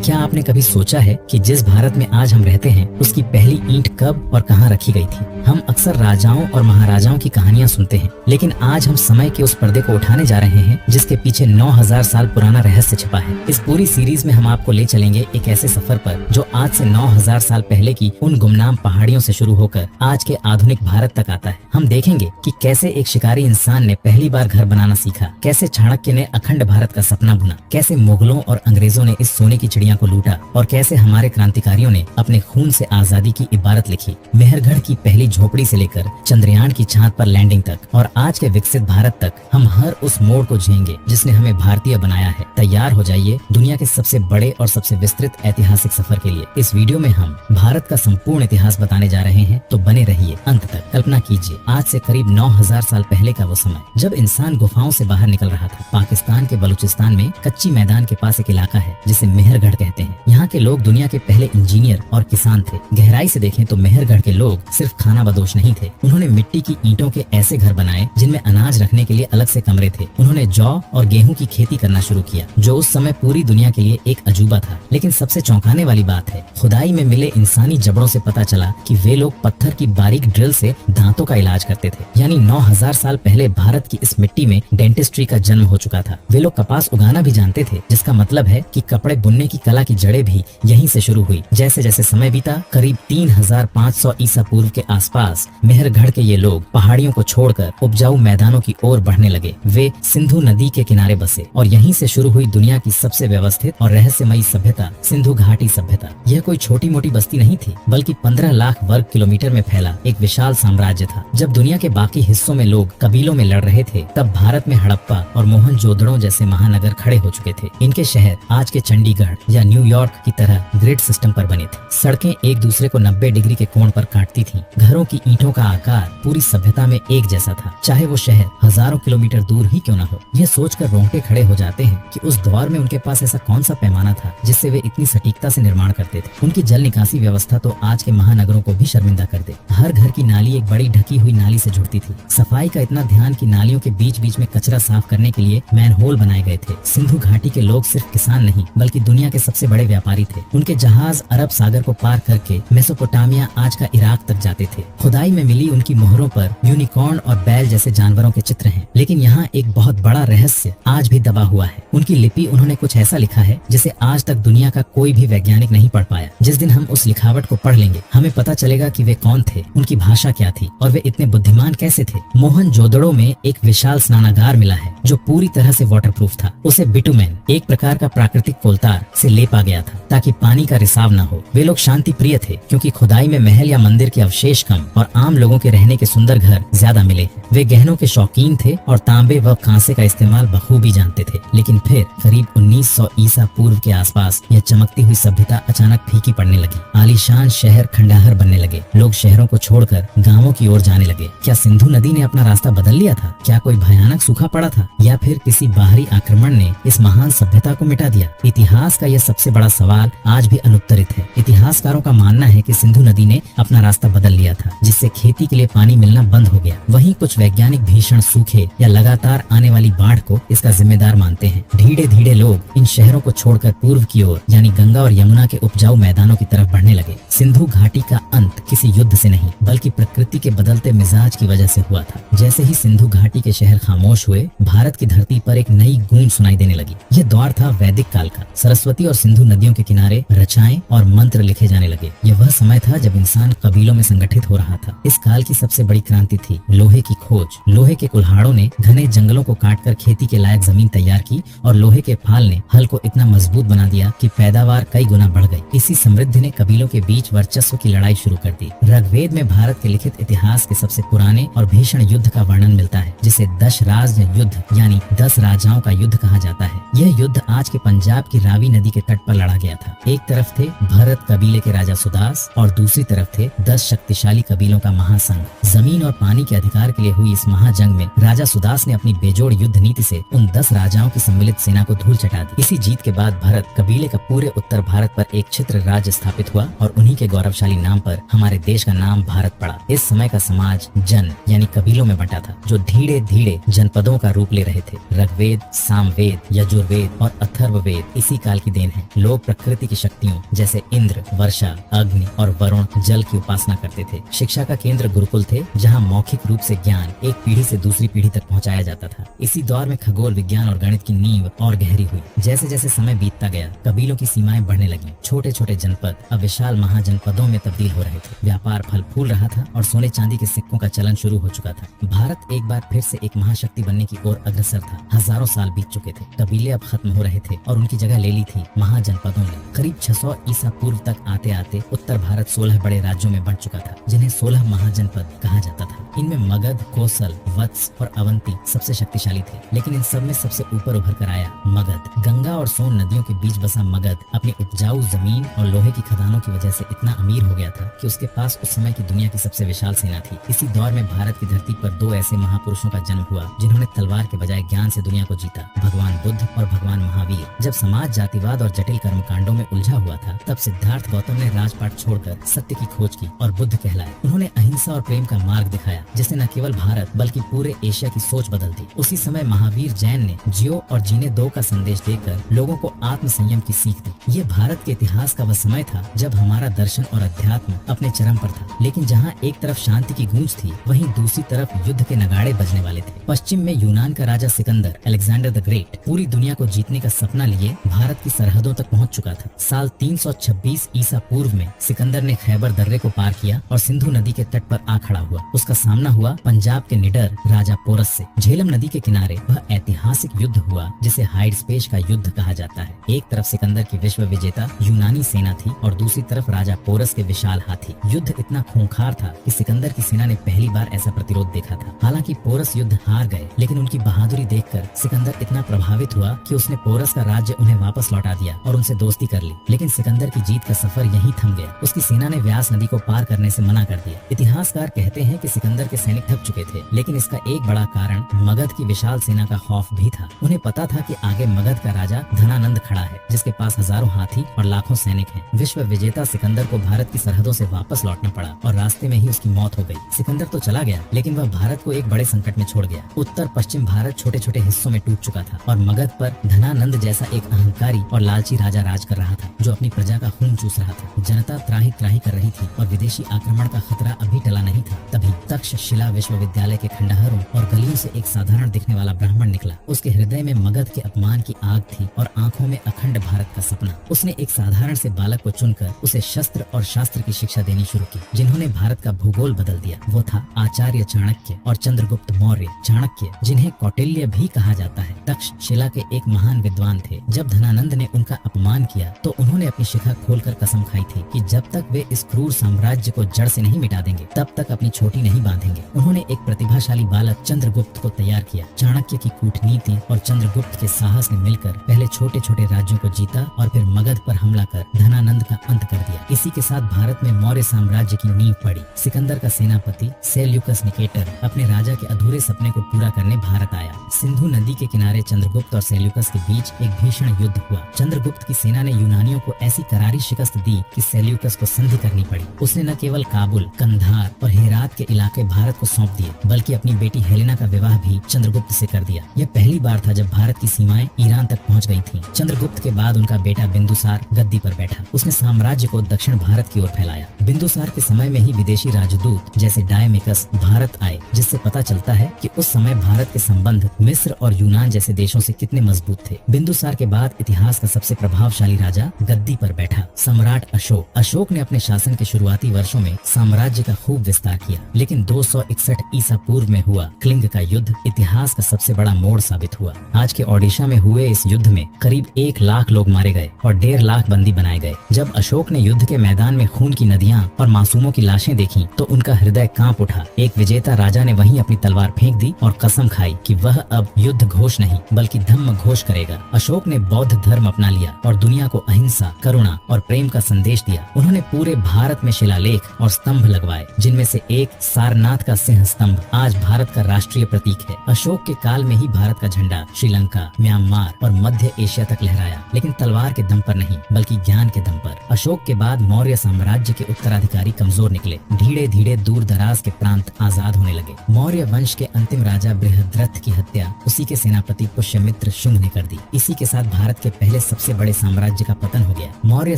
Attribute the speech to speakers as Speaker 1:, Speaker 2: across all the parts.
Speaker 1: क्या आपने कभी सोचा है कि जिस भारत में आज हम रहते हैं उसकी पहली ईंट कब और कहाँ रखी गई थी? हम अक्सर राजाओं और महाराजाओं की कहानियां सुनते हैं, लेकिन आज हम समय के उस पर्दे को उठाने जा रहे हैं जिसके पीछे 9000 साल पुराना रहस्य छिपा है। इस पूरी सीरीज में हम आपको ले चलेंगे एक ऐसे सफर पर जो आज से 9000 साल पहले की उन गुमनाम पहाड़ियों से शुरू होकर आज के आधुनिक भारत तक आता है। हम देखेंगे कि कैसे एक शिकारी इंसान ने पहली बार घर बनाना सीखा, कैसे चाणक्य ने अखंड भारत का सपना बुना, कैसे मुगलों और अंग्रेजों ने इस सोने की चिड़िया को लूटा और कैसे हमारे क्रांतिकारियों ने अपने खून से आजादी की इबारत लिखी। मेहरगढ़ की पहली झोपड़ी से लेकर चंद्रयान की चांद पर लैंडिंग तक और आज के विकसित भारत तक हम हर उस मोड़ को झेलेंगे जिसने हमें भारतीय बनाया है। तैयार हो जाइए दुनिया के सबसे बड़े और सबसे विस्तृत ऐतिहासिक सफर के लिए। इस वीडियो में हम भारत का संपूर्ण इतिहास बताने जा रहे हैं, तो बने रहिए अंत तक। कल्पना कीजिए आज से करीब 9000 साल पहले का वो समय जब इंसान गुफाओं से बाहर निकल रहा था। पाकिस्तान के बलूचिस्तान में कच्ची मैदान के पास एक इलाका है जिसे मेहरगढ़ कहते हैं। यहाँ के लोग दुनिया के पहले इंजीनियर और किसान थे। गहराई से देखें तो मेहरगढ़ के लोग सिर्फ खाना बदोश नहीं थे, उन्होंने मिट्टी की ईंटों के ऐसे घर बनाए जिनमें अनाज रखने के लिए अलग से कमरे थे। उन्होंने जौ और गेहूं की खेती करना शुरू किया जो उस समय पूरी दुनिया के लिए एक अजूबा था। लेकिन सबसे चौंकाने वाली बात है, खुदाई में मिले इंसानी जबड़ों से पता चला कि वे लोग पत्थर की बारीक ड्रिल से दांतों का इलाज करते थे। यानी 9000 साल पहले भारत की इस मिट्टी में डेंटिस्ट्री का जन्म हो चुका था। वे लोग कपास उगाना भी जानते थे, जिसका मतलब है कि कपड़े बुनने की कला की जड़ें भी यहीं से शुरू हुई। जैसे जैसे समय बीता, करीब 3500 ईसा पूर्व के आसपास मेहरगढ़ के ये लोग पहाड़ियों को छोड़कर उपजाऊ मैदानों की ओर बढ़ने लगे। वे सिंधु नदी के किनारे बसे और यहीं से शुरू हुई दुनिया की सबसे व्यवस्थित और रहस्यमयी सभ्यता, सिंधु घाटी सभ्यता। यह कोई छोटी मोटी बस्ती नहीं थी, बल्कि 15 लाख वर्ग किलोमीटर में फैला एक विशाल साम्राज्य था। जब दुनिया के बाकी हिस्सों में लोग कबीलों में लड़ रहे थे, तब भारत में हड़प्पा और मोहनजोदड़ो जैसे महानगर खड़े हो चुके थे। इनके शहर आज के चंडीगढ़ या न्यूयॉर्क की तरह ग्रिड सिस्टम पर बने थे। सड़कें एक दूसरे को 90 डिग्री के कोण पर काटती थीं। घरों की ईंटों का आकार पूरी सभ्यता में एक जैसा था, चाहे वो शहर हजारों किलोमीटर दूर ही क्यों न हो। यह सोचकर रोंगटे खड़े हो जाते हैं कि उस दौर में उनके पास ऐसा कौन सा पैमाना था जिससे वे इतनी सटीकता से निर्माण करते थे। उनकी जल निकासी व्यवस्था तो आज के महानगरों को भी शर्मिंदा कर दे। हर घर की नाली एक बड़ी ढकी हुई नाली से जुड़ती थी। सफाई का इतना ध्यान कि नालियों के बीच बीच में कचरा साफ करने के लिए मैनहोल बनाए गए थे। सिंधु घाटी के लोग सिर्फ किसान नहीं बल्कि दुनिया के सबसे बड़े व्यापारी थे। उनके जहाज अरब सागर को पार करके मेसोपोटामिया आज का इराक तक जाते थे। खुदाई में मिली उनकी मोहरों पर यूनिकॉर्न और बैल जैसे जानवरों के चित्र हैं। लेकिन यहाँ एक बहुत बड़ा रहस्य आज भी दबा हुआ है। उनकी लिपि उन्होंने कुछ ऐसा लिखा है जिसे आज तक दुनिया का कोई भी वैज्ञानिक नहीं पढ़ पाया। जिस दिन हम उस लिखावट को पढ़ लेंगे, हमें पता चलेगा कि वे कौन थे, उनकी भाषा क्या थी और वे इतने बुद्धिमान कैसे थे। मोहनजोदड़ो में एक विशाल स्नानागार मिला है जो पूरी तरह से वाटरप्रूफ था। उसे बिटुमेन, एक प्रकार का प्राकृतिक कोलतार, से लेपा गया था ताकि पानी का रिसाव न हो। वे लोग शांति प्रिय थे क्योंकि खुदाई में महल या मंदिर के अवशेष कम और आम लोगों के रहने के सुंदर घर ज्यादा मिले। वे गहनों के शौकीन थे और तांबे व कांसे का इस्तेमाल बखूबी जानते थे। लेकिन फिर करीब 1900 ईसा पूर्व के आसपास यह चमकती हुई सभ्यता अचानक फीकी पड़ने लगी। आलीशान शहर खंडहर बनने लगे। लोग शहरों को छोड़कर गांवों की ओर जाने लगे। क्या सिंधु नदी ने अपना रास्ता बदल लिया था? क्या कोई भयानक सूखा पड़ा था या फिर किसी बाहरी आक्रमण ने इस महान सभ्यता को मिटा दिया? इतिहास का यह सबसे बड़ा सवाल आज भी अनुत्तरित है। इतिहासकारों का मानना है कि सिंधु नदी ने अपना रास्ता बदल लिया था, जिससे खेती के लिए पानी मिलना बंद हो गया। वहीं कुछ वैज्ञानिक भीषण सूखे या लगातार आने वाली बाढ़ को इसका जिम्मेदार मानते हैं। धीरे धीरे लोग इन शहरों को छोड़कर पूर्व की ओर यानी गंगा और यमुना के उपजाऊ मैदानों की तरफ बढ़ने लगे। सिंधु घाटी का अंत किसी युद्ध से नहीं बल्कि प्रकृति के बदलते मिजाज की वजह से हुआ था। जैसे ही सिंधु घाटी के शहर खामोश हुए, भारत की धरती पर एक नई गूंज सुनाई देने लगी। यह दौर था वैदिक काल का। सरस्वती और सिंधु नदियों के किनारे रचनाएं और मंत्र लिखे जाने लगे। यह वह समय था जब इंसान कबीलों में संगठित हो रहा था। इस काल की सबसे बड़ी क्रांति थी लोहे की खोज। लोहे के कुल्हाड़ों ने घने जंगलों को काटकर खेती के लायक जमीन तैयार की और लोहे के फाल ने हल को इतना मजबूत बना दिया कि पैदावार कई गुना बढ़ गई। इसी समृद्धि ने कबीलों के बीच वर्चस्व की लड़ाई शुरू कर दी। ऋग्वेद में भारत के लिखित इतिहास के सबसे पुराने और भीषण युद्ध का वर्णन मिलता है, जिसे दशराज युद्ध यानी 10 राजाओं का युद्ध कहा जाता है। यह युद्ध आज के पंजाब की रावी नदी के तट पर लड़ा गया था। एक तरफ थे भरत कबीले के राजा सुदास और दूसरी तरफ थे 10 शक्तिशाली कबीलों का महासंघ। जमीन और पानी के अधिकार के लिए हुई इस महाजंग में राजा सुदास ने अपनी बेजोड़ युद्ध नीति से उन 10 राजाओं की सम्मिलित सेना को धूल चटा दी। इसी जीत के बाद भरत कबीले का पूरे उत्तर भारत पर एक छित्र राज्य स्थापित हुआ और उन्हीं के गौरवशाली नाम पर हमारे देश का नाम भारत पड़ा। इस समय का समाज जन यानी कबीलों में बंटा था, जो धीरे धीरे जनपदों का रूप ले रहे थे। ऋग्वेद, सामवेद, यजुर्वेद और अथर्ववेद इसी काल की देन है। हैं। लोग प्रकृति की शक्तियों जैसे इंद्र, वर्षा, अग्नि और वरुण, जल की उपासना करते थे। शिक्षा का केंद्र गुरुकुल थे, जहाँ मौखिक रूप से ज्ञान एक पीढ़ी से दूसरी पीढ़ी तक पहुँचाया जाता था। इसी दौर में खगोल विज्ञान और गणित की नींव और गहरी हुई। जैसे जैसे समय बीतता गया, कबीलों की सीमाएं बढ़ने लगी। छोटे छोटे जनपद अब विशाल महाजनपदों में तब्दील हो रहे थे। व्यापार फल फूल रहा था और सोने चांदी के सिक्कों का चलन शुरू हो चुका था। भारत एक बार फिर से एक महाशक्ति बनने की ओर अग्रसर था। हजारों साल बीत चुके थे, कबीले अब खत्म हो रहे थे और उनकी जगह ले ली थी महाजनपदों ने। करीब 600 ईसा पूर्व तक आते आते उत्तर भारत 16 बड़े राज्यों में बंट चुका था, जिन्हें 16 महाजनपद कहा जाता था। इनमें मगध, कोसल, वत्स और अवंती सबसे शक्तिशाली थे, लेकिन इन सब में सबसे ऊपर उभर कर आया मगध। गंगा और सोन नदियों के बीच बसा मगध अपनी उपजाऊ जमीन और लोहे की खदानों की वजह से इतना अमीर हो गया था कि उसके पास उस समय की दुनिया की सबसे विशाल सेना थी। इसी दौर में भारत की धरती पर दो ऐसे महापुरुषों का जन्म हुआ जिन्होंने तलवार के बजाय ज्ञान से दुनिया को जीता, भगवान बुद्ध और भगवान महावीर। जब समाज जातिवाद और जटिल कर्मकांडों में उलझा हुआ था, तब सिद्धार्थ गौतम ने राजपाट छोड़कर सत्य की खोज की और बुद्ध कहलाए। उन्होंने अहिंसा और प्रेम का मार्ग दिखाया, जिसने न केवल भारत बल्कि पूरे एशिया की सोच बदल दी। उसी समय महावीर जैन ने जियो और जीने दो का संदेश देकर लोगों को आत्म संयम की सीख दी। ये भारत के इतिहास का वह समय था जब हमारा दर्शन और अध्यात्म अपने चरम पर था, लेकिन जहाँ एक तरफ शांति की गूंज थी, वहीं दूसरी तरफ युद्ध के नगाड़े बजने वाले थे। पश्चिम में यूनान का राजा सिकंदर, अलेक्जेंडर द ग्रेट, पूरी दुनिया को जीतने का सपना लिए भारत की सरहदों तक पहुंच चुका था। साल 326 ईसा पूर्व में सिकंदर ने खैबर दर्रे को पार किया और सिंधु नदी के तट पर आ खड़ा हुआ। उसका सामना हुआ पंजाब के निडर राजा पोरस से। झेलम नदी के किनारे वह ऐतिहासिक युद्ध हुआ जिसे हाइड्सपेश का युद्ध कहा जाता है। एक तरफ सिकंदर की विश्व विजेता यूनानी सेना थी और दूसरी तरफ राजा पोरस के विशाल हाथी। युद्ध इतना खूंखार था कि सिकंदर की सेना ने पहली बार ऐसा प्रतिरोध देखा था। हालांकि पोरस युद्ध हार गए, लेकिन उनकी बहादुरी देखकर सिकंदर इतना प्रभावित हुआ कि उसने पोरस का राज्य उन्हें वापस लौटा दिया और उनसे दोस्ती कर ली। लेकिन सिकंदर की जीत का सफर यहीं थम गया। उसकी सेना ने व्यास नदी को पार करने से मना कर दिया। इतिहासकार कहते हैं कि सिकंदर के सैनिक थक चुके थे, लेकिन इसका एक बड़ा कारण मगध की विशाल सेना का खौफ भी था। उन्हें पता था कि आगे मगध का राजा धनानंद खड़ा है, जिसके पास हजारों हाथी और लाखों सैनिक हैं। विश्व विजेता सिकंदर को भारत की सरहदों से वापस लौटना पड़ा और रास्ते में ही उसकी मौत हो गई। सिकंदर तो चला गया, लेकिन वह भारत को एक बड़े संकट में छोड़ गया। उत्तर पश्चिम भारत छोटे छोटे हिस्सों में टूट चुका था और मगध पर धनानंद जैसा एक अहंकारी और लालची राजा राज कर रहा था, जो अपनी प्रजा का खून चूस रहा था। जनता त्राही त्राही कर रही थी और विदेशी आक्रमण का खतरा अभी टला नहीं था। तभी तक्षशिला विश्वविद्यालय के खंडहरों और गलियों से एक साधारण दिखने वाला ब्राह्मण निकला। उसके हृदय में मगध के अपमान की आग थी और आंखों में अखंड भारत का सपना। उसने एक साधारण से बालक को चुनकर उसे शस्त्र और शास्त्र की शिक्षा देनी शुरू की, जिन्होंने भारत का भूगोल बदल दिया। वो था आचार्य चाणक्य और चंद्रगुप्त मौर्य। चाणक्य, जिन्हें कौटिल्य भी कहा जाता है, तक्षशिला के एक महान विद्वान थे। जब धनानंद ने उनका अपमान किया तो उन्होंने अपनी शिखा खोलकर कसम खाई थी कि जब तक वे इस क्रूर साम्राज्य को जड़ से नहीं मिटा देंगे, तब तक अपनी छोटी नहीं बांधेंगे। उन्होंने एक प्रतिभाशाली बालक चंद्रगुप्त को तैयार किया। चाणक्य की कूटनीति और चंद्रगुप्त के साहस ने मिलकर पहले छोटे छोटे राज्यों को जीता और फिर मगध पर हमला कर धनानंद का अंत कर दिया। इसी के साथ भारत में मौर्य साम्राज्य की नींव पड़ी। सिकंदर का सेनापति सेल्यूकस निकेटर अपने राजा के अधूरे सपने को पूरा करने भारत आया। सिंधु नदी के किनारे चंद्रगुप्त और सेल्यूकस के बीच एक भीषण युद्ध हुआ। चंद्रगुप्त की सेना ने यूनानियों को ऐसी करारी शिकस्त दी कि सेल्यूकस को संधि करनी पड़ी। उसने न केवल काबुल, कंधार और हेरात के इलाके भारत को सौंप दिए, बल्कि अपनी बेटी हेलेना का विवाह भी चंद्रगुप्त से कर दिया। यह पहली बार था जब भारत की सीमाएं ईरान तक पहुंच गई थीं। चंद्रगुप्त के बाद उनका बेटा बिंदुसार गद्दी पर बैठा। उसने साम्राज्य को दक्षिण भारत की ओर फैलाया। बिंदुसार के समय में ही विदेशी राजदूत जैसे डायमिकस भारत आए, जिससे पता चलता है कि उस समय भारत के संबंध मिस्र और यूनान जैसे देशों से कितने मजबूत थे। बिंदुसार के बाद इतिहास का सबसे प्रभावशाली राजा गद्दी पर बैठा, सम्राट अशोक। अशोक ने अपने शासन के शुरुआती वर्षों में साम्राज्य का खूब विस्तार किया, लेकिन 261 ईसा पूर्व में हुआ क्लिंग का युद्ध इतिहास का सबसे बड़ा मोड़ साबित हुआ। आज के ओडिशा में हुए इस युद्ध में करीब 1 लाख लोग मारे गए और 1.5 लाख बंदी बनाए गए। जब अशोक ने युद्ध के मैदान में खून की नदियां और मासूमों की लाशें देखी तो उनका हृदय कांप उठा। एक विजेता राजा ने वहीं अपनी तलवार फेंक दी और कसम खाई कि वह अब युद्ध घोष नहीं बल्कि धम्म घोष करेगा। अशोक ने बौद्ध धर्म अपना लिया और दुनिया को अहिंसा, करुणा और प्रेम प्रेम का संदेश दिया। उन्होंने पूरे भारत में शिलालेख और स्तंभ लगवाए, जिनमें से एक सारनाथ का सिंह स्तंभ आज भारत का राष्ट्रीय प्रतीक है। अशोक के काल में ही भारत का झंडा श्रीलंका, म्यांमार और मध्य एशिया तक लहराया, लेकिन तलवार के दम पर नहीं बल्कि ज्ञान के दम पर। अशोक के बाद मौर्य साम्राज्य के उत्तराधिकारी कमजोर निकले। धीरे धीरे दूर दराज के प्रांत आजाद होने लगे। मौर्य वंश के अंतिम राजा बृहद्रथ की हत्या उसी के सेनापति पुष्यमित्र शुंग ने कर दी। इसी के साथ भारत के पहले सबसे बड़े साम्राज्य का पतन हो गया। मौर्य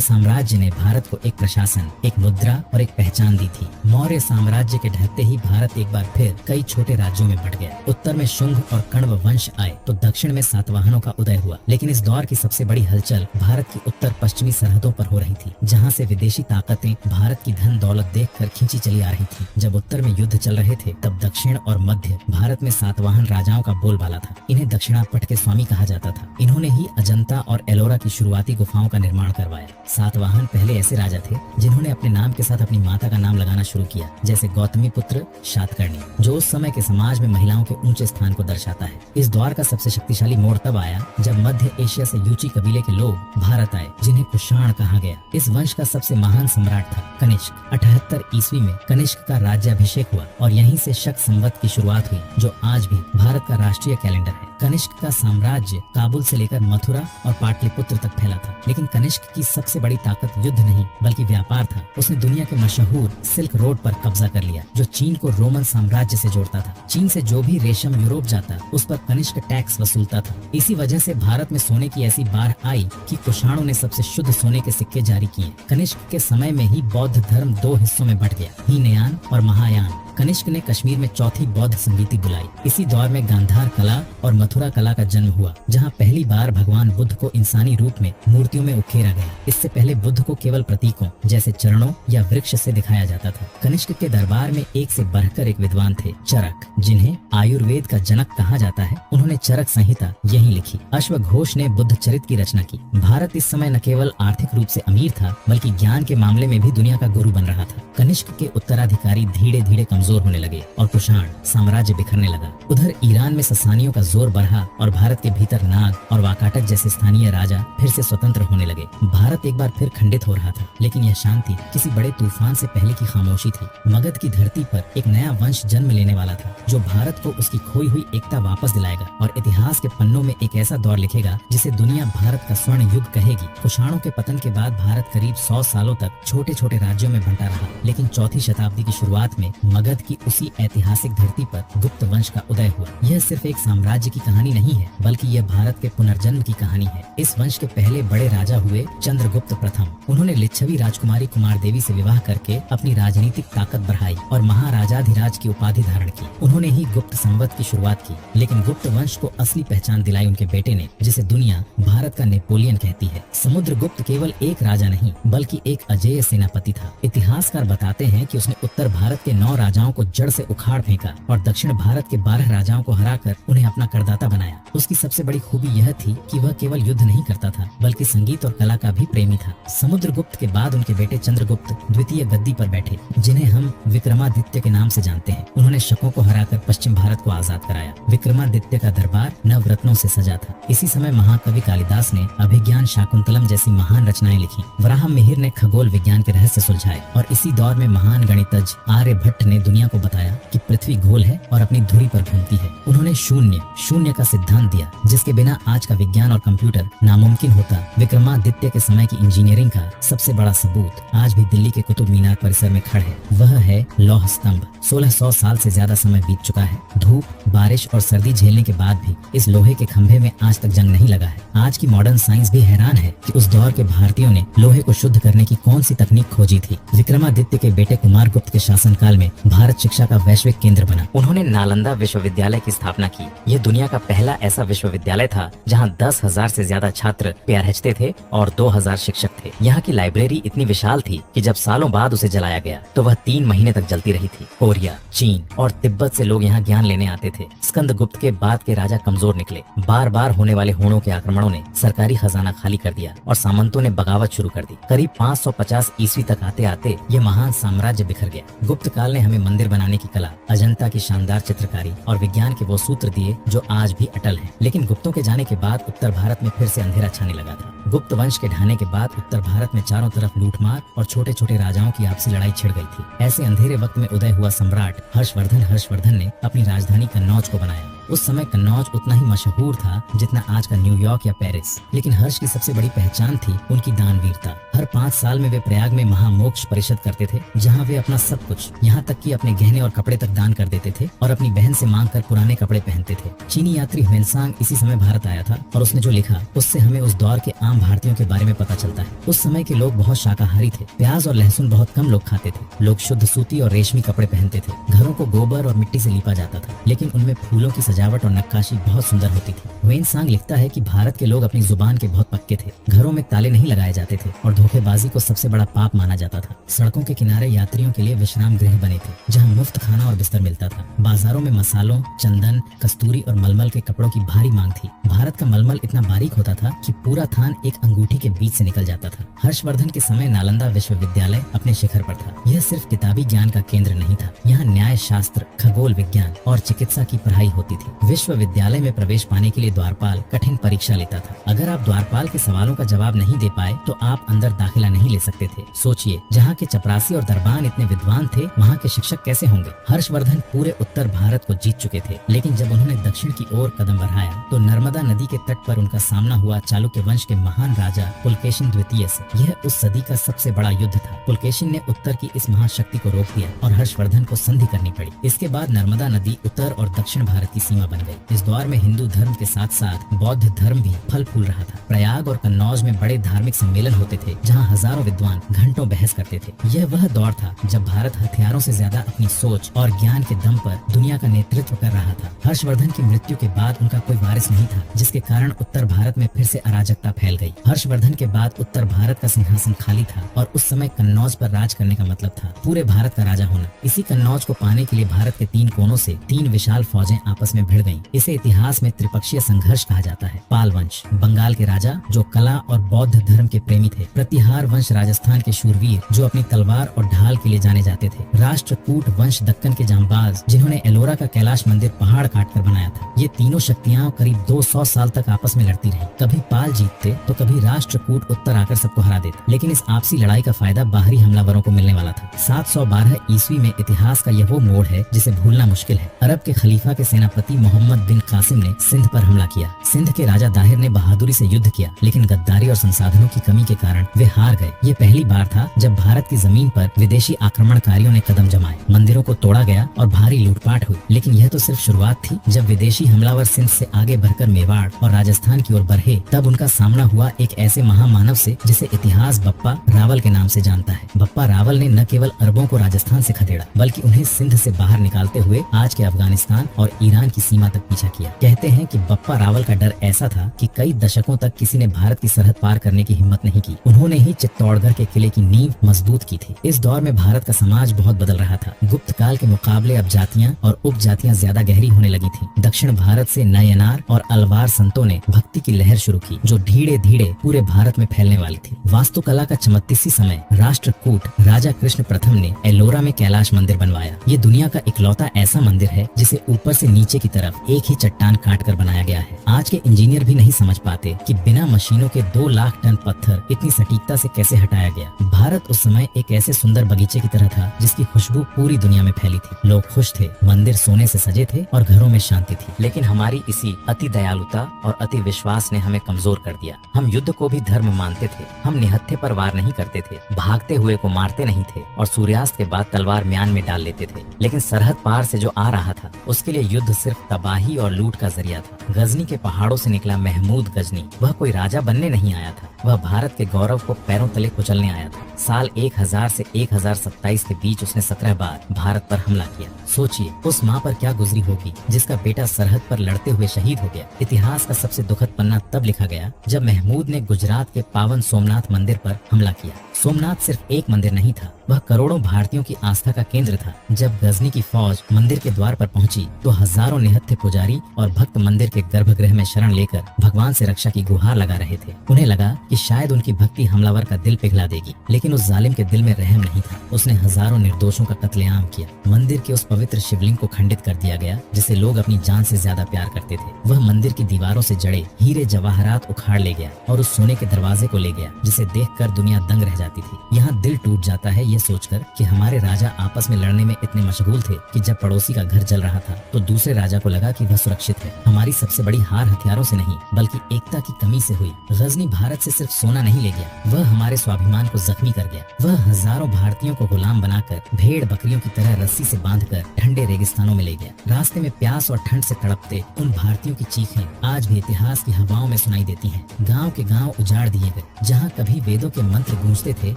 Speaker 1: साम्राज्य ने भारत को एक प्रशासन, एक मुद्रा और एक पहचान दी थी। मौर्य साम्राज्य के ढहते ही भारत एक बार फिर कई छोटे राज्यों में बंट गया। उत्तर में शुंग और कण्व वंश आए तो दक्षिण में सातवाहनों का उदय हुआ। लेकिन इस दौर की सबसे बड़ी हलचल भारत की उत्तर पश्चिमी सरहदों पर हो रही थी, जहाँ से विदेशी ताकतें भारत की धन दौलत देखकर खींची चली आ रही थी। जब उत्तर में युद्ध चल रहे थे तब दक्षिण और मध्य भारत में सातवाहन राजाओं का बोलबाला था। इन्हें दक्षिणापट के स्वामी कहा जाता था। इन्होंने ही अजंता और एलोरा की शुरुआती गुफाओं का निर्माण करवाया। सातवाहन पहले ऐसे राजा थे जिन्होंने अपने नाम के साथ अपनी माता का नाम लगाना शुरू किया, जैसे गौतमी पुत्र शातकर्णी, जो उस समय के समाज में महिलाओं के ऊंचे स्थान को दर्शाता है। इस दौर का सबसे शक्तिशाली मोड़ तब आया जब मध्य एशिया से यूची कबीले के लोग भारत आए, जिन्हें कुषाण कहा गया। इस वंश का सबसे महान सम्राट था कनिष्क। 78 ईस्वी में कनिष्क का राज्याभिषेक हुआ और यहीं से शक संवत की शुरुआत हुई, जो आज भी भारत का राष्ट्रीय कैलेंडर है। कनिष्क का साम्राज्य काबुल से लेकर मथुरा और पाटलिपुत्र तक फैला था। लेकिन कनिष्क की सबसे बड़ी ताकत युद्ध नहीं बल्कि व्यापार था। उसने दुनिया के मशहूर सिल्क रोड पर कब्जा कर लिया, जो चीन को रोमन साम्राज्य से जोड़ता था। चीन से जो भी रेशम यूरोप जाता उस पर कनिष्क टैक्स वसूलता था। इसी वजह से भारत में सोने की ऐसी बाढ़ आई कि कुषाणों ने सबसे शुद्ध सोने के सिक्के जारी किए। कनिष्क के समय में ही बौद्ध धर्म दो हिस्सों में बंट गया, हीनयान और महायान। कनिष्क ने कश्मीर में चौथी बौद्ध संगीति बुलाई। इसी दौर में गांधार कला और मथुरा कला का जन्म हुआ, जहां पहली बार भगवान बुद्ध को इंसानी रूप में मूर्तियों में उकेरा गया। इससे पहले बुद्ध को केवल प्रतीकों जैसे चरणों या वृक्ष से दिखाया जाता था। कनिष्क के दरबार में एक से बढ़कर एक विद्वान थे, चरक, जिन्हें आयुर्वेद का जनक कहा जाता है। उन्होंने चरक संहिता यहीं लिखी। अश्वघोष ने बुद्ध चरित की रचना की। भारत इस समय न केवल आर्थिक रूप से अमीर था बल्कि ज्ञान के मामले में भी दुनिया का गुरु बन रहा था। कनिष्क के उत्तराधिकारी धीरे धीरे कमजोर होने लगे और कुषाण साम्राज्य बिखरने लगा। उधर ईरान में ससानियों का जोर बढ़ा और भारत के भीतर नाग और वाकाटक जैसे स्थानीय राजा फिर से स्वतंत्र होने लगे। भारत एक बार फिर खंडित हो रहा था, लेकिन यह शांति किसी बड़े तूफान से पहले की खामोशी थी। मगध की धरती पर एक नया वंश जन्म लेने वाला था, जो भारत को उसकी खोई हुई एकता वापस दिलाएगा और इतिहास के पन्नों में एक ऐसा दौर लिखेगा जिसे दुनिया भारत का स्वर्ण युग कहेगी। कुषाणों के पतन के बाद भारत करीब 100 सालों तक छोटे छोटे राज्यों में बंटा रहा, लेकिन चौथी शताब्दी की शुरुआत में मगध की उसी ऐतिहासिक धरती पर गुप्त वंश का उदय हुआ। यह सिर्फ एक साम्राज्य की कहानी नहीं है बल्कि यह भारत के पुनर्जन्म की कहानी है। इस वंश के पहले बड़े राजा हुए चंद्रगुप्त प्रथम। उन्होंने लिच्छवी राजकुमारी कुमार देवी से विवाह करके अपनी राजनीतिक ताकत बढ़ाई और महाराजाधिराज की उपाधि धारण की। उन्होंने ही गुप्त संवत की शुरुआत की, लेकिन गुप्त वंश को असली पहचान दिलाई उनके बेटे ने, जिसे दुनिया भारत का नेपोलियन कहती है। समुद्रगुप्त केवल एक राजा नहीं बल्कि एक अजेय सेनापति था। इतिहासकार बताते हैं कि उसने उत्तर भारत के 9 राजाओं को जड़ से उखाड़ फेंका और दक्षिण भारत के 12 राजाओं को हराकर उन्हें अपना करदाता बनाया। उसकी सबसे बड़ी खूबी यह थी कि वह केवल युद्ध नहीं करता था बल्कि संगीत और कला का भी प्रेमी था। समुद्रगुप्त के बाद उनके बेटे चंद्रगुप्त द्वितीय गद्दी पर बैठे, जिन्हें हम विक्रमादित्य के नाम से जानते हैं। उन्होंने शकों को हराकर पश्चिम भारत को आजाद कराया। विक्रमादित्य का दरबार नवरत्नों से सजा था। इसी समय महाकवि कालिदास ने अभिज्ञान शाकुंतलम जैसी महान रचनाएं लिखी। वराह मिहिर ने खगोल विज्ञान के रहस्य सुलझाए और इसी दौर में महान गणितज्ञ आर्यभट्ट ने दुनिया को बताया कि पृथ्वी गोल है और अपनी धुरी पर घूमती है। उन्होंने शून्य का सिद्धांत दिया, जिसके बिना आज का विज्ञान और कंप्यूटर नामुमकिन होता। विक्रमादित्य के समय की इंजीनियरिंग का सबसे बड़ा सबूत आज भी दिल्ली के कुतुब मीनार परिसर में खड़ा है। वह है लौह स्तंभ। 1600 साल से ज्यादा समय बीत चुका है। धूप, बारिश और सर्दी झेलने के बाद भी इस लोहे के खंभे में आज तक जंग नहीं लगा है। आज की मॉडर्न साइंस भी हैरान है कि उस दौर के भारतीयों ने लोहे को शुद्ध करने की कौन सी तकनीक खोजी थी। विक्रमादित्य के बेटे कुमारगुप्त के शासनकाल में भारत शिक्षा का वैश्विक केंद्र बना। उन्होंने नालंदा विश्वविद्यालय की स्थापना की। यह दुनिया का पहला ऐसा विश्वविद्यालय था जहां 10,000 से ज्यादा छात्र पीएचडी थे और 2,000 शिक्षक थे। यहाँ की लाइब्रेरी इतनी विशाल थी कि जब सालों बाद उसे जलाया गया तो वह 3 महीने तक जलती रही थी। कोरिया, चीन और तिब्बत से लोग यहाँ ज्ञान लेने आते थे। स्कंदगुप्त के बाद के राजा कमजोर निकले। बार बार होने वाले होड़ों के आक्रमणों ने सरकारी खजाना खाली कर दिया और सामंतों ने बगावत शुरू कर दी। करीब 550 ईस्वी तक आते आते ये महान साम्राज्य बिखर गया। गुप्त काल ने हमें मंदिर बनाने की कला, अजंता की शानदार चित्रकारी और विज्ञान के वो सूत्र दिए जो आज भी अटल हैं। लेकिन गुप्तों के जाने के बाद उत्तर भारत में फिर से अंधेरा छाने लगा था। गुप्त वंश के ढाने के बाद उत्तर भारत में चारों तरफ लूटमार और छोटे छोटे राजाओं की आपसी लड़ाई छिड़ गई थी। ऐसे अंधेरे वक्त में उदय हुआ सम्राट हर्षवर्धन ने अपनी राजधानी कन्नौज को बनाया। उस समय कन्नौज उतना ही मशहूर था जितना आज का न्यूयॉर्क या पेरिस। लेकिन हर्ष की सबसे बड़ी पहचान थी उनकी दानवीरता। हर 5 साल में वे प्रयाग में महामोक्ष परिषद करते थे, जहाँ वे अपना सब कुछ, यहाँ तक कि अपने गहने और कपड़े तक दान कर देते थे और अपनी बहन से मांग कर पुराने कपड़े पहनते थे। चीनी यात्री ह्वेनसांग इसी समय भारत आया था और उसने जो लिखा उससे हमें उस दौर के आम भारतीयों के बारे में पता चलता है। उस समय के लोग बहुत शाकाहारी थे, प्याज और लहसुन बहुत कम लोग खाते थे। लोग शुद्ध सूती और रेशमी कपड़े पहनते थे। घरों को गोबर और मिट्टी से लीपा जाता था, लेकिन उनमें फूलों की सजावट और नक्काशी बहुत सुंदर होती थी। ह्वेनसांग लिखता है कि भारत के लोग अपनी जुबान के बहुत पक्के थे। घरों में ताले नहीं लगाए जाते थे और धोखेबाजी को सबसे बड़ा पाप माना जाता था। सड़कों के किनारे यात्रियों के लिए विश्राम गृह बने थे, जहाँ मुफ्त खाना और बिस्तर मिलता था। बाजारों में मसालों, चंदन, कस्तूरी और मलमल के कपड़ों की भारी मांग थी। भारत का मलमल इतना बारीक होता था कि पूरा थान एक अंगूठी के बीच से निकल जाता था। हर्षवर्धन के समय नालंदा विश्वविद्यालय अपने शिखर पर था। यह सिर्फ किताबी ज्ञान का केंद्र नहीं था, यहाँ न्याय शास्त्र, खगोल विज्ञान और चिकित्सा की पढ़ाई होती थी। विश्वविद्यालय में प्रवेश पाने के लिए द्वारपाल कठिन परीक्षा लेता था। अगर आप द्वारपाल के सवालों का जवाब नहीं दे पाए तो आप अंदर दाखिला नहीं ले सकते थे। सोचिए, जहाँ के चपरासी और दरबान इतने विद्वान थे, वहाँ के शिक्षक कैसे होंगे। हर्षवर्धन पूरे उत्तर भारत को जीत चुके थे, लेकिन जब उन्होंने दक्षिण की ओर कदम बढ़ाया तो नर्मदा नदी के तट पर उनका सामना हुआ चालुक्य वंश के महान राजा पुलकेशिन द्वितीय से। यह उस सदी का सबसे बड़ा युद्ध था। पुलकेशिन ने उत्तर की इस महाशक्ति को रोक दिया और हर्षवर्धन को संधि करनी पड़ी। इसके बाद नर्मदा नदी उत्तर और दक्षिण भारत की सीमा बन गई। इस दौर में हिंदू धर्म के साथ साथ बौद्ध धर्म भी फल फूल रहा था। प्रयाग और कन्नौज में बड़े धार्मिक सम्मेलन होते थे, जहाँ हजारों विद्वान घंटों बहस करते थे। यह वह दौर था जब भारत हथियारों से ज्यादा अपनी सोच और ज्ञान के दम पर दुनिया का नेतृत्व कर रहा था। हर्षवर्धन की मृत्यु के बाद उनका कोई वारिस नहीं था, जिसके कारण उत्तर भारत में फिर से अराजकता फैल गई। हर्षवर्धन के बाद उत्तर भारत का सिंहासन खाली था और उस समय कन्नौज पर राज करने का मतलब था पूरे भारत का राजा होना। इसी कन्नौज को पाने के लिए भारत के 3 कोनों से 3 विशाल फौजें आपस में भिड़ गईं। इसे इतिहास में त्रिपक्षीय संघर्ष कहा जाता है। पाल वंश, बंगाल के राजा जो कला और बौद्ध धर्म के प्रेमी थे। प्रतिहार वंश, राजस्थान के शूरवीर जो अपनी तलवार और ढाल के लिए जाने जाते थे। राष्ट्रकूट वंश, दक्कन के जांबाज जिन्होंने एलोरा का कैलाश मंदिर पहाड़ काट कर बनाया था। ये तीनों शक्तियां करीब 200 साल तक आपस में लड़ती रही। कभी पाल जीतते तो कभी राष्ट्रकूट उत्तर आकर सबको हरा देते, लेकिन इस आपसी लड़ाई का फायदा बाहरी हमलावरों को मिलने वाला था। 712 ईस्वी में इतिहास का यह वो मोड़ है जिसे भूलना मुश्किल है। अरब के खलीफा के सेनापति मोहम्मद बिन कासिम ने सिंध पर हमला किया। सिंध के राजा दाहिर ने बहादुरी से युद्ध किया, लेकिन गद्दारी और संसाधनों की कमी के कारण वे हार गए। ये पहली बार था जब भारत की जमीन पर विदेशी आक्रमणकारियों ने कदम जमाए। मंदिरों को तोड़ा गया और भारी लूटपाट हुई, लेकिन यह तो सिर्फ शुरुआत थी। जब विदेशी हमलावर सिंध से आगे बढ़कर मेवाड़ और राजस्थान की ओर बढ़े, तब उनका सामना हुआ एक ऐसे महामानव से जिसे इतिहास बप्पा रावल के नाम से जानता है। बप्पा रावल ने न केवल अरबों को राजस्थान से खदेड़ा, बल्कि उन्हें सिंध से बाहर निकालते हुए आज के अफगानिस्तान और ईरान की सीमा तक पीछा किया। कहते हैं कि बप्पा रावल का डर ऐसा था कि कई दशकों तक किसी ने भारत की सरहद पार करने की हिम्मत नहीं की। उन्होंने ही चित्तौड़गढ़ के किले की नींव मजबूत की थी। इस दौर में भारत का समाज बहुत बदल रहा था। गुप्त काल के मुकाबले अब जातियां और उपजातियां ज्यादा गहरी होने लगी थीं। दक्षिण भारत से नयनार और अलवार संतों ने भक्ति की लहर शुरू की, जो धीरे धीरे पूरे भारत में फैलने वाली थी। वास्तुकला का चमत्तीसी समय राष्ट्रकूट राजा कृष्ण प्रथम ने एलोरा में कैलाश मंदिर बनवाया। ये दुनिया का इकलौता ऐसा मंदिर है जिसे ऊपर से नीचे की तरफ एक ही चट्टान काट कर बनाया गया है। आज के इंजीनियर भी नहीं समझ पाते कि बिना मशीनों के 2 लाख टन पत्थर इतनी सटीकता से कैसे हटाया गया। भारत उस समय एक ऐसे सुंदर बगीचे की तरह था जिसकी खुशबू पूरी दुनिया में फैली थी। लोग खुश थे, मंदिर सोने से सजे थे और घरों में शांति थी। लेकिन हमारी इसी अति दयालुता और अति विश्वास ने हमें कमजोर कर दिया। हम युद्ध को भी धर्म मानते थे। हम निहत्थे पर वार नहीं करते थे, भागते हुए को मारते नहीं थे और सूर्यास्त के बाद तलवार म्यान में डाल लेते थे। लेकिन सरहद पार से जो आ रहा था उसके लिए युद्ध सिर्फ तबाही और लूट का जरिया था। गजनी के पहाड़ों से निकला महमूद गजनी, वह कोई राजा बनने नहीं आया था, वह भारत के गौरव को पैरों तले कुचलने आया था। साल 1000 से 1027 के बीच उसने 17 बार भारत पर हमला किया। सोचिए उस माँ पर क्या गुजरी होगी जिसका बेटा सरहद पर लड़ते हुए शहीद हो गया। इतिहास का सबसे दुखद पन्ना तब लिखा गया जब महमूद ने गुजरात के पावन सोमनाथ मंदिर पर हमला किया। सोमनाथ सिर्फ एक मंदिर नहीं था, वह करोड़ों भारतीयों की आस्था का केंद्र था। जब गजनी की फौज मंदिर के द्वार पर पहुंची तो हजारों निहत्थे पुजारी और भक्त मंदिर के गर्भगृह में शरण लेकर भगवान से रक्षा की गुहार लगा रहे थे। उन्हें लगा कि शायद उनकी भक्ति हमलावर का दिल पिघला देगी, लेकिन उस जालिम के दिल में रहम नहीं था। उसने हजारों निर्दोषों का कत्लेआम किया। मंदिर के उस पवित्र शिवलिंग को खंडित कर दिया गया जिसे लोग अपनी जान से ज्यादा प्यार करते थे। वह मंदिर की दीवारों से जड़े हीरे जवाहरात उखाड़ ले गया और उस सोने के दरवाजे को ले गया जिसे देखकर दुनिया दंग रह जाती थी। यहाँ दिल टूट जाता है ये सोचकर कि हमारे राजा आपस में लड़ने में इतने मशगूल थे कि जब पड़ोसी का घर जल रहा था तो दूसरे राजा को लगा कि वह सुरक्षित है। हमारी सबसे बड़ी हार हथियारों से नहीं बल्कि एकता की कमी से हुई। गजनी भारत से सिर्फ सोना नहीं ले गया, वह हमारे स्वाभिमान को जख्मी कर गया। वह हजारों भारतीयों को गुलाम बनाकर भेड़ बकरियों की तरह रस्सी से बांधकर ठंडे रेगिस्तानों में ले गया। रास्ते में प्यास और ठंड से तड़पते उन भारतीयों की चीखें आज भी इतिहास की हवाओं में सुनाई देती हैं। गांव के गांव उजाड़ दिए गए। जहां कभी वेदों के मंत्र गूंजते थे